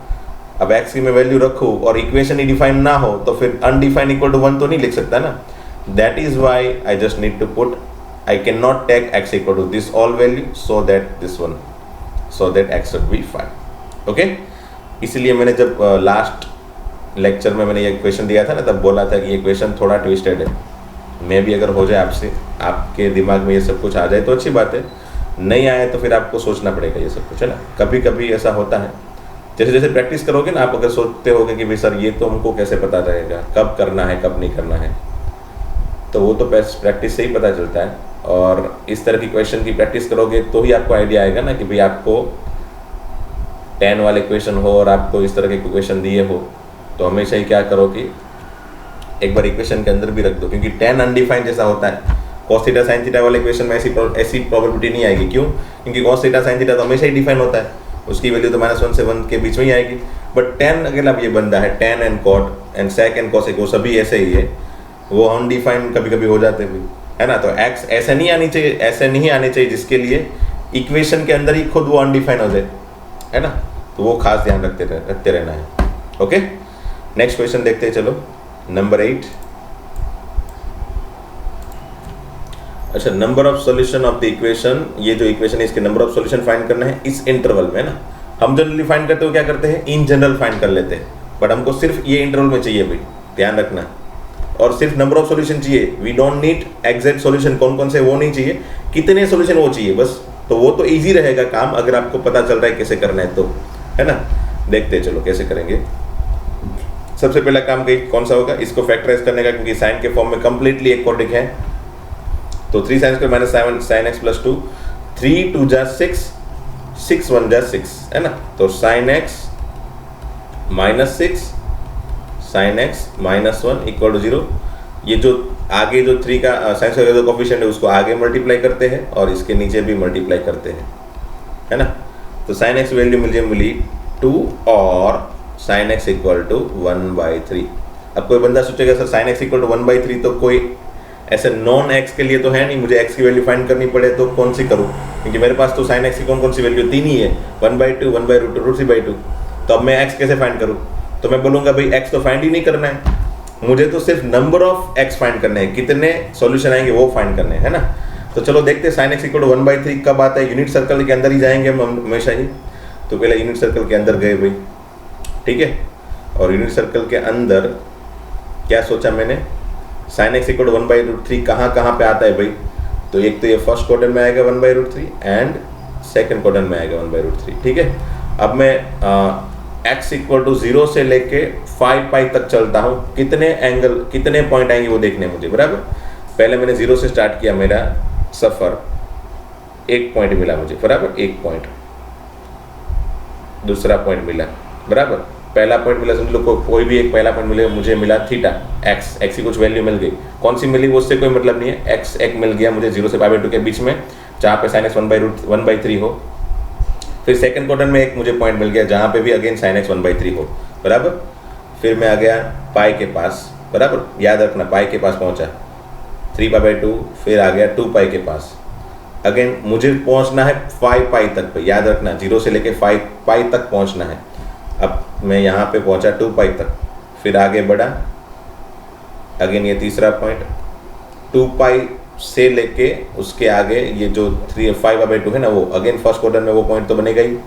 अब x की मैं वैल्यू रखूँ और इक्वेशन ही डिफाइन ना हो तो फिर अनडिफाइन इक्वल टू 1 तो नहीं लिख सकता ना। That is why I just need to put, I cannot take x equal to this all value so that this one, so that x should be 5, okay। इसलिए मैंने जब लास्ट लेक्चर में मैंने ये क्वेश्चन दिया था ना तब बोला था कि ये क्वेश्चन थोड़ा ट्विस्टेड है, मे भी अगर हो जाए आपसे, आपके दिमाग में ये सब कुछ आ जाए तो अच्छी बात है, नहीं आए तो फिर आपको सोचना पड़ेगा ये सब कुछ, है ना। कभी कभी ऐसा होता है, जैसे जैसे प्रैक्टिस करोगे ना आप, अगर सोचते होगे कि भाई सर ये तो हमको कैसे पता रहेगा कब करना है कब नहीं करना है, तो वो तो प्रैक्टिस से ही पता चलता है। और इस तरह की क्वेश्चन की प्रैक्टिस करोगे तो ही आपको आइडिया आएगा ना कि भाई आपको 10 वाले क्वेश्चन हो और आपको इस तरह के क्वेश्चन दिए हो तो हमेशा ही क्या करो कि एक बार इक्वेशन के अंदर भी रख दो, क्योंकि 10 अनडिफाइंड जैसा होता है। cos थीटा sin थीटा वाले क्वेश्चन में ऐसी प्रोबेबिलिटी नहीं आएगी, क्यों, क्योंकि cos थीटा sin थीटा तो हमेशा ही डिफाइन होता है, उसकी वैल्यू तो -1 से 1 के बीच में ही आएगी। बट 10 अगर अब ये बंदा है tan and cot and sec and cosec वो सभी ऐसे ही है, वो अनडिफाइंड कभी कभी हो जाते हैं, है ना। तो x ऐसे नहीं आनी चाहिए जिसके लिए इक्वेशन के अंदर ही खुद वो अनडिफाइन हो जाए, है ना, तो वो खास ध्यान रखते रहना है। ओके, नेक्स्ट क्वेश्चन देखते हैं, चलो नंबर 8। अच्छा, number of solution of the equation, ये जो इक्वेशन है इसके नंबर ऑफ सॉल्यूशन फाइंड करना है इस इंटरवल में ना। हम जनरली फाइंड करते हो क्या करते हैं, इन जनरल फाइंड कर लेते हैं, बट हमको सिर्फ ये इंटरवल में चाहिए भाई, ध्यान रखना। और सिर्फ नंबर ऑफ सॉल्यूशन चाहिए, we don't need exact solution, कौन कौन से वो नहीं चाहिए, कितने सॉल्यूशन वो चाहिए बस। तो वो तो इजी रहेगा काम अगर आपको पता चल रहा है कैसे करना है तो, है ना। देखते हैं चलो कैसे करेंगे। सबसे पहला काम कौन सा होगा, इसको फैक्टराइज करने का, क्योंकि साइन के फॉर्म में कंप्लीटली एक्वाड्रिक है। तो 3 sin square minus 7 sin x plus 2, 3 2 जा 6, 6 1 जा 6, है ना। तो sin x minus 6 sin x minus 1 equal to 0। ये जो आगे जो 3 का साइन स्क्वायर का जो कोफिशिएंट है उसको आगे मल्टीप्लाई करते हैं और इसके नीचे भी मल्टीप्लाई करते हैं, है ना। तो sin x वैल्यू मुझे मिली 2 और sin x इक्वल टू 1/3। अब कोई बंदा सोचेगा sir sin x equal to 1/3 तो कोई ऐसे नॉन x के लिए तो है नहीं, मुझे x की वैल्यू फाइंड करनी पड़े तो कौन सी करूँ, क्योंकि मेरे पास तो sin x की कौन सी वैल्यू 3 ही है, 1/2 1/√3/2। तो अब मैं x कैसे फाइंड करूँ, तो मैं बोलूँगा भाई x तो फाइंड ही नहीं करना है, मुझे तो सिर्फ नंबर ऑफ x फाइंड करने हैं, कितने सॉल्यूशन आएंगे वो फाइंड करने हैं, है ना। तो चलो देखते हैं sin x इक्वल टू 1/3 कब आता है, यूनिट सर्कल के अंदर ही जाएंगे हम हमेशा ही। तो पहले यूनिट सर्कल के अंदर गए भाई, ठीक है। और यूनिट सर्कल के अंदर क्या सोचा मैंने, sin x इक्वल टू 1/√3 कहाँ पे आता है भाई, तो एक तो ये फर्स्ट क्वाड्रेंट में आएगा 1/√3 एंड सेकंड क्वाड्रेंट में आएगा 1/√3, ठीक है। अब मैं x इक्वल टू 0 से लेके 5π तक चलता हूँ, कितने एंगल कितने पॉइंट आएंगे वो देखने मुझे, बराबर। पहले मैंने 0 से स्टार्ट किया मेरा सफ़र, 1 पॉइंट मिला मुझे, बराबर, 1 पॉइंट, दूसरा पॉइंट मिला, बराबर, पहला पॉइंट मिला, समझ लो कोई भी एक पहला पॉइंट मिले, मुझे मिला थीटा x की कुछ वैल्यू मिल गई, कौन सी मिली वो उससे कोई मतलब नहीं है, x एक मिल गया मुझे 0 से π/2 के बीच में, जहाँ पे sin x 1/3 हो। फिर सेकंड क्वाड्रेंट में एक मुझे पॉइंट मिल गया जहाँ पे भी अगेन sin x 1/3 हो, बराबर। फिर मैं आ गया पाई के पास, बराबर, याद रखना पाई के पास पहुँचा 3π/2, फिर आ गया 2π के पास, अगेन मुझे पहुँचना है 5π तक पे, याद रखना 0 से लेके 5π तक पहुँचना है। अब मैं यहाँ पे पहुँचा 2π तक, फिर आगे बढ़ा, अगेन ये तीसरा पॉइंट, 2π से लेके उसके आगे ये जो 5/2 है ना, वो अगेन फर्स्ट क्वाड्रेंट में वो पॉइंट तो बनेगा ही।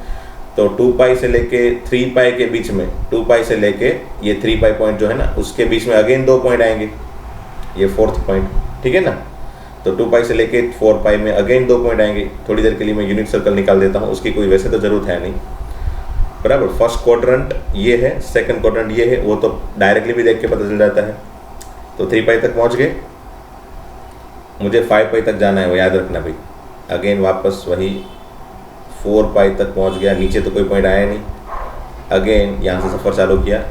तो 2π से लेके 3π के बीच में, 2π से लेके ये 3π पॉइंट जो है ना उसके बीच में अगेन 2 पॉइंट आएंगे, ये फोर्थ पॉइंट, ठीक है ना। तो 2π से लेके 4π में अगेन 2 पॉइंट आएंगे। थोड़ी देर के लिए मैं यूनिट सर्कल निकाल देता हूँ, उसकी कोई वैसे तो ज़रूरत है नहीं, बराबर। फर्स्ट क्वाड्रेंट ये है, सेकंड क्वाड्रेंट ये है, वो तो डायरेक्टली भी देख के पता चल जाता है। तो 3π तक पहुंच गए, मुझे 5π तक जाना है, वो याद रखना भाई। अगेन वापस वही 4π तक पहुंच गया, नीचे तो कोई पॉइंट आया नहीं। अगेन यहाँ से सफ़र चालू किया,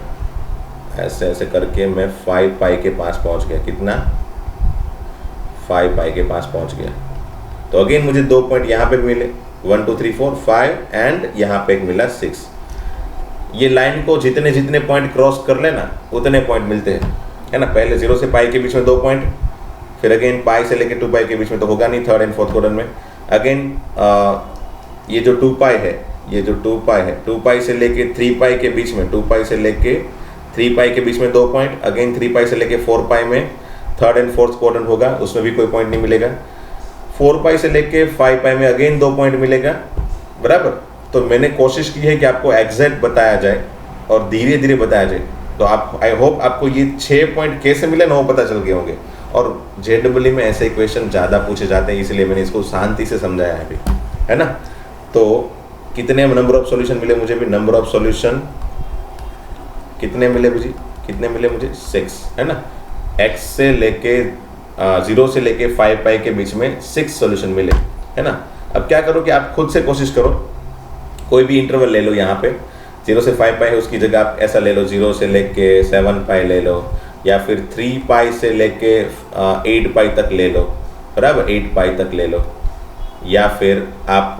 ऐसे ऐसे करके मैं 5π के पास पहुंच गया, कितना, 5π के पास पहुंच गया। तो अगेन मुझे 2 पॉइंट यहाँ पे भी मिले, 1 2 3 4 5 एंड यहाँ पे एक मिला 6। ये लाइन को जितने जितने पॉइंट क्रॉस कर लेना उतने पॉइंट मिलते हैं, है ना। पहले 0 से π के बीच में 2 पॉइंट, फिर अगेन π से लेके 2π के बीच में तो होगा नहीं, थर्ड एंड फोर्थ क्वाड्रेंट में। अगेन ये जो 2π है, ये जो 2π है, 2π से लेके 3π के बीच में, 2π से लेके 3π के बीच में 2 पॉइंट, अगेन 3π से लेके 4π में थर्ड एंड फोर्थ क्वाड्रेंट होगा, उसमें भी कोई पॉइंट नहीं मिलेगा। 4π से लेके 5π में अगेन 2 पॉइंट मिलेगा, बराबर। तो मैंने कोशिश की है कि आपको एग्जैक्ट बताया जाए और धीरे धीरे बताया जाए। तो आप, आई होप आपको ये 6 पॉइंट कैसे मिले ना वो पता चल गए होंगे। और JEE में ऐसे क्वेश्चन ज़्यादा पूछे जाते हैं, इसलिए मैंने इसको शांति से समझाया है अभी, है ना। तो कितने नंबर ऑफ सॉल्यूशन मिले मुझे भी, नंबर ऑफ सॉल्यूशन कितने मिले मुझे, कितने मिले मुझे 6, है ना। x से लेके 0 से लेके 5π के बीच में 6 सॉल्यूशन मिले, है ना। अब क्या करो कि आप खुद से कोशिश करो, कोई भी इंटरवल ले लो, यहाँ पे 0 से 5π है उसकी जगह आप ऐसा ले लो, 0 से लेके 7π ले लो, या फिर 3π से लेके 8π तक ले लो, बराबर, 8π तक ले लो, या फिर आप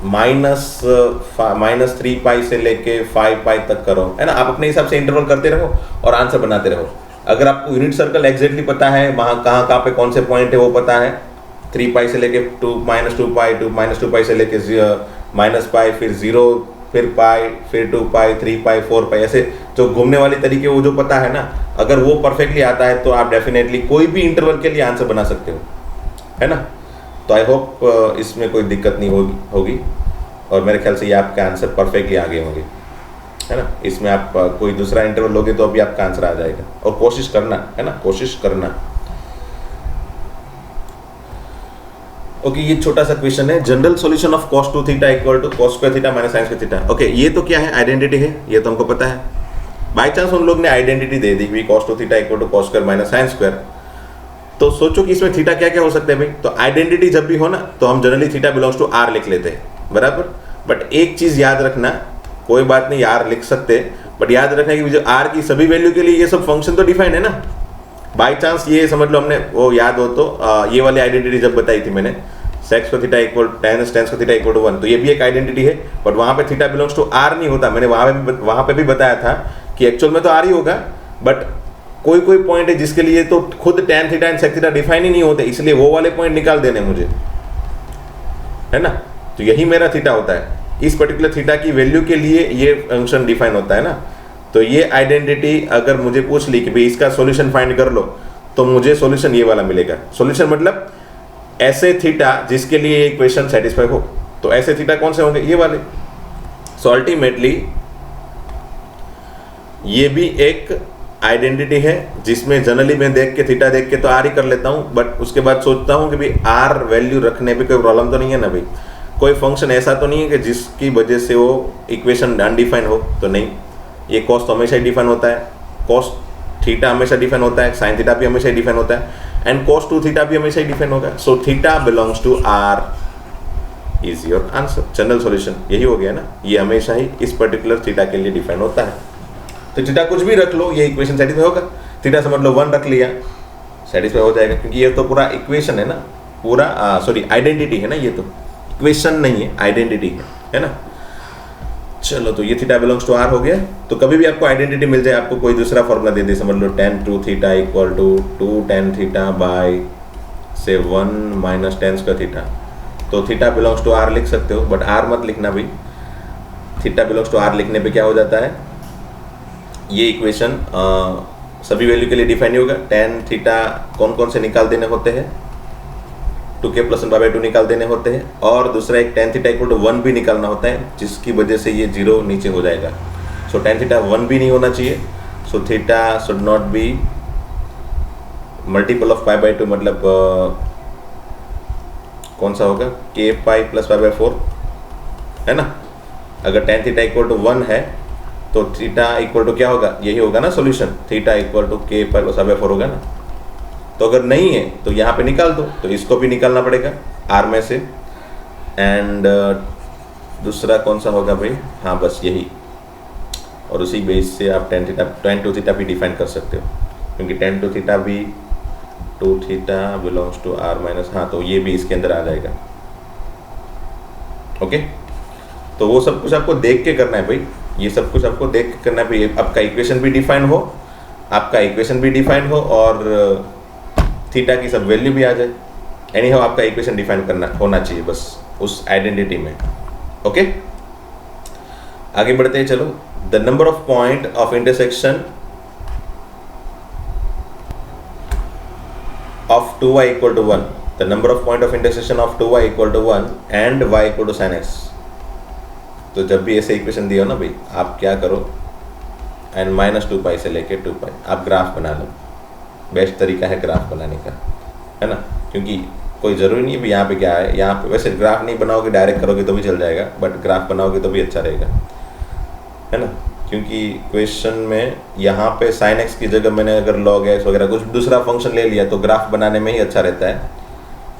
-3π से लेके 5π तक करो, है ना। आप अपने हिसाब से इंटरवल करते रहो और आंसर बनाते रहो। अगर आपको यूनिट सर्कल एग्जैक्टली पता है, वहाँ कहाँ पे कौन से पॉइंट है वो पता है, 3 पाई से लेके to minus 2 pi, to minus 2 pi से लेके माइनस पाई, फिर 0, फिर पाई, फिर 2 पाई, 3 पाई, 4 पाई, ऐसे जो घूमने वाली तरीके वो जो पता है ना, अगर वो परफेक्टली आता है तो आप डेफिनेटली कोई भी इंटरवल के लिए आंसर बना सकते हो, है ना। तो आई होप इसमें कोई दिक्कत नहीं होगी और मेरे ख्याल से ये आपका आंसर परफेक्टली आगे होंगे, है ना। इसमें आप कोई दूसरा इंटरवल लोगे तो अभी आपका आंसर आ जाएगा, और कोशिश करना, है ना, कोशिश करना। ओके, ये छोटा सा क्वेश्चन है, general solution of cos 2 theta equal to cos square theta minus sin square theta. Okay, ये तो क्या है, आइडेंटिटी है, ये तो हमको पता है। बाई चांस उन लोग ने आइडेंटिटी दे दी cos 2 theta equal to cos square minus sin square, तो सोचो कि इसमें थीटा क्या क्या हो सकता है भाई। तो आइडेंटिटी जब भी हो ना तो हम generally theta belongs to r लिख लेते हैं, बराबर। बट एक चीज याद रखना, कोई बात नहीं r लिख सकते, बट याद रखना कि जो r की सभी वैल्यू के लिए ये सब फंक्शन तो डिफाइन है ना। बाई चांस ये समझ लो, हमने वो याद हो तो ये वाली आइडेंटिटी जब बताई थी मैंने, सेक्स को थीटा इक्वल tan को थीटा इक्वल टू 1, तो ये भी एक आइडेंटिटी है, बट वहां पे थीटा बिलोंग्स टू r नहीं होता। मैंने वहां पे भी बताया था कि एक्चुअल में तो r ही होगा, बट कोई कोई पॉइंट है जिसके लिए तो खुद tan theta and sec theta define ही नहीं होते, इसलिए वो वाले पॉइंट निकाल देने मुझे, है ना। तो यही मेरा थीटा होता है, इस पर्टिकुलर थीटा की वैल्यू के लिए ये फंक्शन डिफाइन होता है ना। तो ये आइडेंटिटी अगर मुझे पूछ ली कि भाई इसका सॉल्यूशन फाइंड कर लो, तो मुझे सॉल्यूशन ये वाला मिलेगा। सॉल्यूशन मतलब ऐसे थीटा जिसके लिए इक्वेशन सेटिस्फाई हो, तो ऐसे थीटा कौन से होंगे, ये वाले। सो अल्टीमेटली ये भी एक आइडेंटिटी है जिसमें जनरली मैं देख के थीटा देख के तो आर ही कर लेता हूं, बट उसके बाद सोचता हूं कि भाई आर वैल्यू रखने पे कोई प्रॉब्लम तो नहीं है ना भाई, कोई फंक्शन ऐसा तो नहीं है कि जिसकी वजह से वो इक्वेशन अनडिफाइन हो, तो नहीं। ये कॉस तो हमेशा ही डिफाइन होता है, कॉस थीटा हमेशा डिफाइन होता है, साइन थीटा भी हमेशा ही डिफाइन होता है, एंड cos 2 थीटा भी हमेशा ही डिफाइन होगा। So theta belongs to r is your answer, general solution यही हो गया ना, ये हमेशा ही इस पर्टिकुलर थीटा के लिए डिफाइन होता है। तो थीटा कुछ भी रख लो, ये इक्वेशन सेटिस्फाई होगा। थीटा समझ लो 1 रख लिया, सेटिस्फाई हो जाएगा, क्योंकि ये तो पूरा इक्वेशन है ना, पूरा सॉरी आइडेंटिटी है ना, ये तो इक्वेशन नहीं है, आइडेंटिटी है ना। चलो, तो ये थीटा बिलोंग्स टू r हो गया। तो कभी भी आपको आइडेंटिटी मिल जाए, आपको कोई दूसरा फॉर्मूला दे दे, समझ लो tan 2 theta equal to 2 tan theta by से 1 माइनस tan स्क्वायर थीटा, तो थीटा बिलोंग्स टू r लिख सकते हो, बट r मत लिखना भाई। थीटा बिलोंग्स टू r लिखने पे क्या हो जाता है, ये इक्वेशन सभी वैल्यू के लिए डिफाइन नहीं होगा। tan थीटा कौन कौन से निकाल देने होते हैं, 2k प्लस 1/2 निकाल देने होते हैं, और दूसरा एक tan थीटा इक्वल टू 1 भी निकालना होता है, जिसकी वजह से ये 0 नीचे हो जाएगा। सो tan थीटा 1 भी नहीं होना चाहिए। So theta should not be multiple of π/2, मतलब कौन सा होगा, k पाई प्लस π/4, है ना। अगर tan थीटा इक्वल टू 1 है तो थीटा इक्वल टू क्या होगा, यही होगा ना solution, theta equal to k pi plus π/4 होगा ना। तो अगर नहीं है तो यहाँ पे निकाल दो, तो इसको भी निकालना पड़ेगा r में से, एंड दूसरा कौन सा होगा भाई, हाँ बस यही, और उसी बेस से आप tan 2 थीटा भी डिफाइन कर सकते हो, क्योंकि tan 2 थीटा भी 2 theta belongs to r minus, हाँ तो ये भी इसके अंदर आ जाएगा। ओके, तो वो सब कुछ आपको देख के करना है भाई, ये सब कुछ आपको देख के करना है भाई। आपका इक्वेशन भी डिफाइन हो, और थीटा की सब वैल्यू भी आ जाए, एनी हाउ आपका इक्वेशन डिफाइन करना होना चाहिए बस उस आइडेंटिटी में। ओके, आगे बढ़ते हैं, चलो। The number of point of intersection of 2y equal to 1, the number of point of intersection of 2y equal to 1 and y equal to sin x। तो जब भी ऐसे इक्वेशन दिया हो ना भाई, आप क्या करो, एंड -2 पाई से लेके 2 पाई आप ग्राफ बना लो। बेस्ट तरीका है ग्राफ बनाने का, है ना, क्योंकि कोई ज़रूरी नहीं है भी यहाँ पे क्या है, यहाँ पे वैसे ग्राफ नहीं बनाओगे, डायरेक्ट करोगे तो भी चल जाएगा, बट ग्राफ बनाओगे तो भी अच्छा रहेगा, है ना। क्योंकि क्वेश्चन में यहाँ पे sin x की जगह मैंने अगर log x वगैरह कुछ दूसरा फंक्शन ले लिया तो ग्राफ बनाने में ही अच्छा रहता है।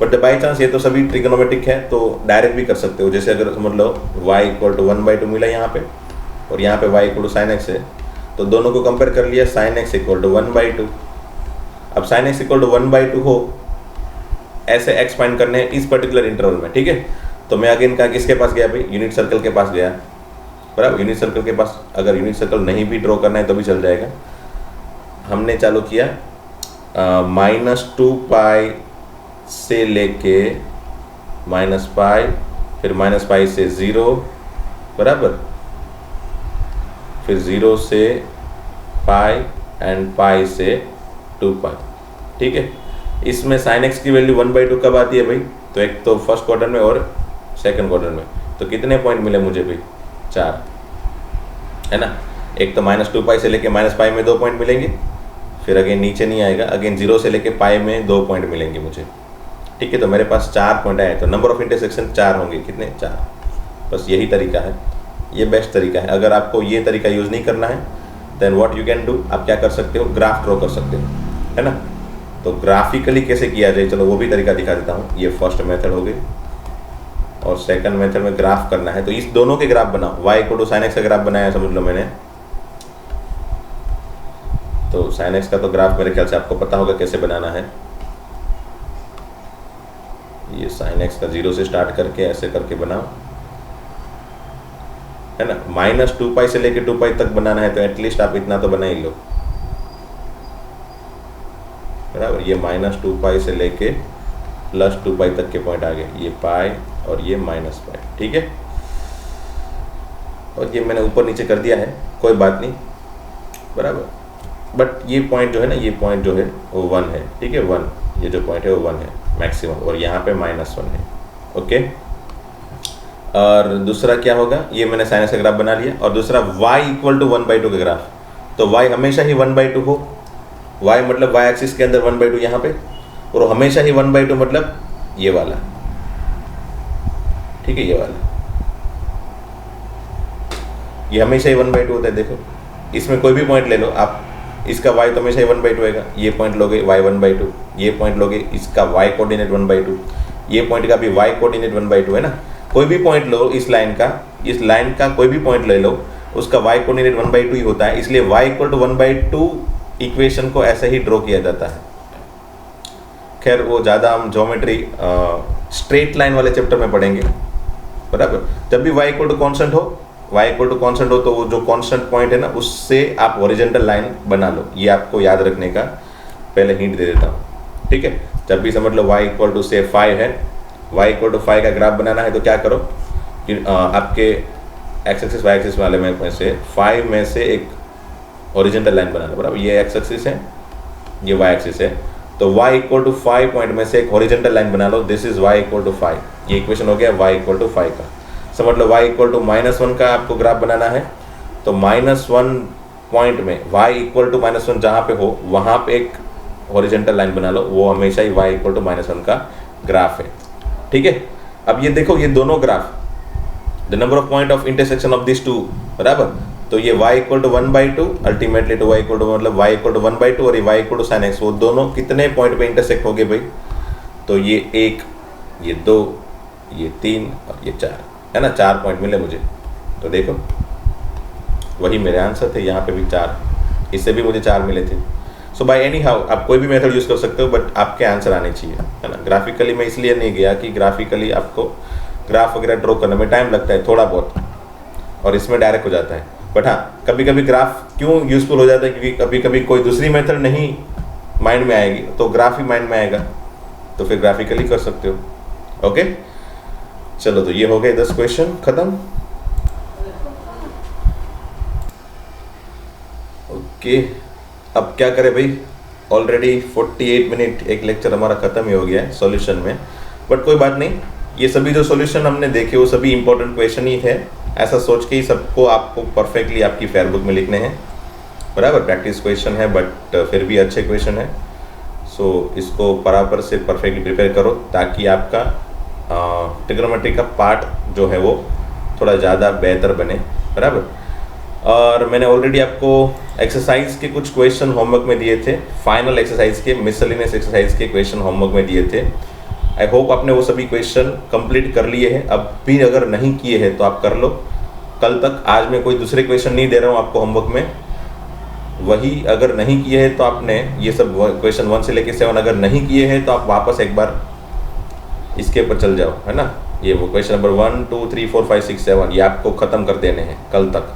बट बाई चांस ये तो सभी ट्रिग्नोमेट्रिक है, तो डायरेक्ट भी कर सकते हो। जैसे अगर समझ लो y इक्वल टू 1/2 मिला यहाँ पे, और यहाँ पे y equal to sin x है, तो दोनों को कंपेयर कर लिया, sin x इक्वल टू 1/2। अब sin x इक्वल टू 1/2 हो, ऐसे x फाइंड करने इस पर्टिकुलर इंटरवल में, ठीक है। तो मैं अगेन का किसके पास गया भाई, यूनिट सर्कल के पास गया, बराबर। यूनिट सर्कल के पास, अगर यूनिट सर्कल नहीं भी ड्रॉ करना है तो भी चल जाएगा। हमने चालू किया -2 पाई से लेके -π, फिर -π से 0 बराबर, फिर 0 से π एंड π से 2π। ठीक है, इसमें sin x की वैल्यू 1/2 कब आती है भाई? तो एक तो फर्स्ट क्वार्टर में और सेकंड क्वार्टर में। तो कितने पॉइंट मिले मुझे भाई? 4, है ना। एक तो -2π से लेके -π में 2 पॉइंट मिलेंगे, फिर अगेन नीचे नहीं आएगा, अगेन 0 से लेके π में 2 पॉइंट मिलेंगे मुझे। ठीक है, तो मेरे पास 4 पॉइंट आए, तो नंबर ऑफ इंटरसेक्शन 4 होंगे। कितने? 4। बस यही तरीका है, ये बेस्ट तरीका है। अगर आपको ये तरीका यूज़ नहीं करना है then what you can do, आप क्या कर सकते हो? ग्राफ ड्रॉ कर सकते हो, है ना। तो ग्राफिकली कैसे किया जाए, चलो वो भी तरीका दिखा देता हूँ। ये फर्स्ट मेथड हो गई, और सेकंड मेथड में ग्राफ करना है तो इस दोनों के ग्राफ बनाओ। y = sin x का ग्राफ बनाया समझ लो मैंने, तो sin x का तो ग्राफ मेरे ख्याल से आपको पता होगा कैसे बनाना है। ये sin x का 0 से स्टार्ट करके ऐसे करके बनाओ, है ना। -2π से लेके 2π तक बनाना है तो एटलीस्ट आप इतना तो बना ही लो, बराबर। ये -2π से लेके +2π तक के पॉइंट आ गए, ये π और ये -π। ठीक है, और ये मैंने ऊपर नीचे कर दिया है, कोई बात नहीं, बराबर। बट ये पॉइंट जो है ना, ये पॉइंट जो है वो 1 है। ठीक है, 1, ये जो पॉइंट है वो 1 है मैक्सिमम, और यहाँ पे -1 है। ओके, और दूसरा क्या होगा? ये मैंने sin x का ग्राफ बना लिया। और दूसरा y = 1/2 का ग्राफ, तो y हमेशा ही 1/2 हो। y मतलब y एक्सिस के अंदर 1/2 यहाँ पे, और हमेशा ही 1/2 मतलब ये वाला। ठीक है, ये वाला, ये हमेशा ही 1/2 होता है। देखो, इसमें कोई भी पॉइंट ले लो आप, इसका y तो हमेशा ही 1/2 होगा। ये पॉइंट लोगे y 1/2, ये पॉइंट लोगे इसका y कोऑर्डिनेट 1/2, ये पॉइंट का भी y कोऑर्डिनेट 1/2, है ना। कोई भी पॉइंट लो इस लाइन का कोई भी पॉइंट ले लो, उसका y कोऑर्डिनेट 1/2 ही होता है, इसलिए y = 1/2 इक्वेशन को ऐसे ही ड्रॉ किया जाता है। खैर वो ज़्यादा हम ज्योमेट्री स्ट्रेट लाइन वाले चैप्टर में पढ़ेंगे, बराबर। जब भी y कांस्टेंट हो तो वो जो कांस्टेंट पॉइंट है ना, उससे आप हॉरिजॉन्टल लाइन बना लो। ये आपको याद रखने का पहले हिंट दे देता हूँ। ठीक है, जब भी समझ लो y = से 5 है, y = 5 का ग्राफ बनाना है तो क्या करो कि आपके x एक्सिस y एक्सिस वाले में से 5 में से एक हॉरिजॉन्टल लाइन बना लो, बराबर। ये x एक्सिस है, ये y एक्सिस है, तो y = 5 पॉइंट में से एक हॉरिजॉन्टल लाइन बना लो। This is y = 5। ये इक्वेशन हो गया y = 5 का। समझ लो y = -1 का आपको ग्राफ बनाना है, तो -1 पॉइंट में y = -1 जहाँ पे हो वहाँ पे एक हॉरिजॉन्टल लाइन बना लो, वो हमेशा ही y = -1 का ग्राफ है। ठीक है, अब ये देखो, ये दोनों graph, the number of point of intersection of this two, बराबर। तो ये y = 1/2 अल्टीमेटली टू y = मतलब y = 1/2 और ये y = sin x, वो दोनों कितने पॉइंट पे इंटरसेक्ट हो गए भाई? तो ये 1, ये 2, ये 3 और ये 4, है ना। 4 पॉइंट मिले मुझे, तो देखो वही मेरे आंसर थे। यहाँ पे भी 4, इससे भी मुझे 4 मिले थे। सो बाय एनी हाउ आप कोई भी मेथड यूज़ कर सकते हो, बट आपके आंसर आने चाहिए, है ना। ग्राफिकली मैं इसलिए नहीं गया कि ग्राफिकली आपको ग्राफ वगैरह ड्रॉ करने में टाइम लगता है थोड़ा बहुत, और इसमें डायरेक्ट हो जाता है। बट हाँ, कभी कभी ग्राफ क्यों यूज़फुल हो जाता है, क्योंकि कभी कभी कोई दूसरी मेथड नहीं माइंड में आएगी तो ग्राफ ही माइंड में आएगा, तो फिर ग्राफिकली कर सकते हो। ओके, चलो, तो ये हो गए 10 क्वेश्चन खत्म। ओके, अब क्या करें भाई, ऑलरेडी 48 मिनट एक लेक्चर हमारा ख़त्म ही हो गया है सॉल्यूशन में। बट कोई बात नहीं, ये सभी जो सॉल्यूशन हमने देखे वो सभी इंपॉर्टेंट क्वेश्चन ही थे, ऐसा सोच के ही सबको आपको परफेक्टली आपकी फेयर बुक में लिखने हैं, बराबर। प्रैक्टिस क्वेश्चन है बट फिर भी अच्छे क्वेश्चन है, सो इसको बराबर से परफेक्टली प्रिपेयर करो ताकि आपका ट्रिग्नोमेट्री का पार्ट जो है वो थोड़ा ज़्यादा बेहतर बने, बराबर। और मैंने ऑलरेडी आपको एक्सरसाइज के कुछ क्वेश्चन होमवर्क में दिए थे, फाइनल एक्सरसाइज के, मिसलेनियस एक्सरसाइज के क्वेश्चन होमवर्क में दिए थे। आई होप आपने वो सभी क्वेश्चन कंप्लीट कर लिए हैं। अब भी अगर नहीं किए हैं तो आप कर लो कल तक। आज मैं कोई दूसरे क्वेश्चन नहीं दे रहा हूँ आपको होमवर्क में, वही अगर नहीं किए हैं तो आपने ये सब क्वेश्चन 1 से लेकर 7 अगर नहीं किए हैं तो आप वापस एक बार इसके ऊपर चल जाओ, है ना। ये वो क्वेश्चन नंबर 1 2 3 4 5 6 7 ये आपको ख़त्म कर देने हैं कल तक।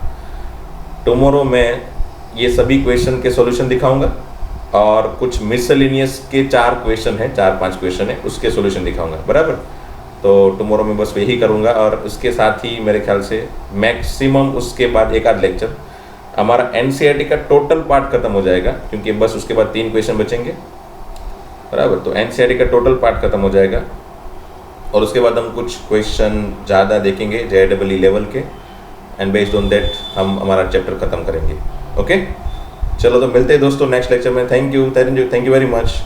टुमारो मैं ये सभी क्वेश्चन के सॉल्यूशन दिखाऊंगा, और कुछ मिसलिनियस के 4 क्वेश्चन है, 4-5 क्वेश्चन है, उसके सॉल्यूशन दिखाऊंगा, बराबर। तो टुमारो में बस यही करूंगा और उसके साथ ही मेरे ख्याल से मैक्सिमम उसके बाद एक आध लेक्चर हमारा एनसीईआरटी का टोटल पार्ट खत्म हो जाएगा, क्योंकि बस उसके बाद 3 क्वेश्चन बचेंगे, बराबर। तो एनसीईआरटी का टोटल पार्ट खत्म हो जाएगा और उसके बाद हम कुछ क्वेश्चन ज़्यादा देखेंगे JEE लेवल के, एंड बेस्ड ऑन दैट हम हमारा चैप्टर खत्म करेंगे। ओके, चलो तो मिलते हैं दोस्तों नेक्स्ट लेक्चर में। Thank you very much.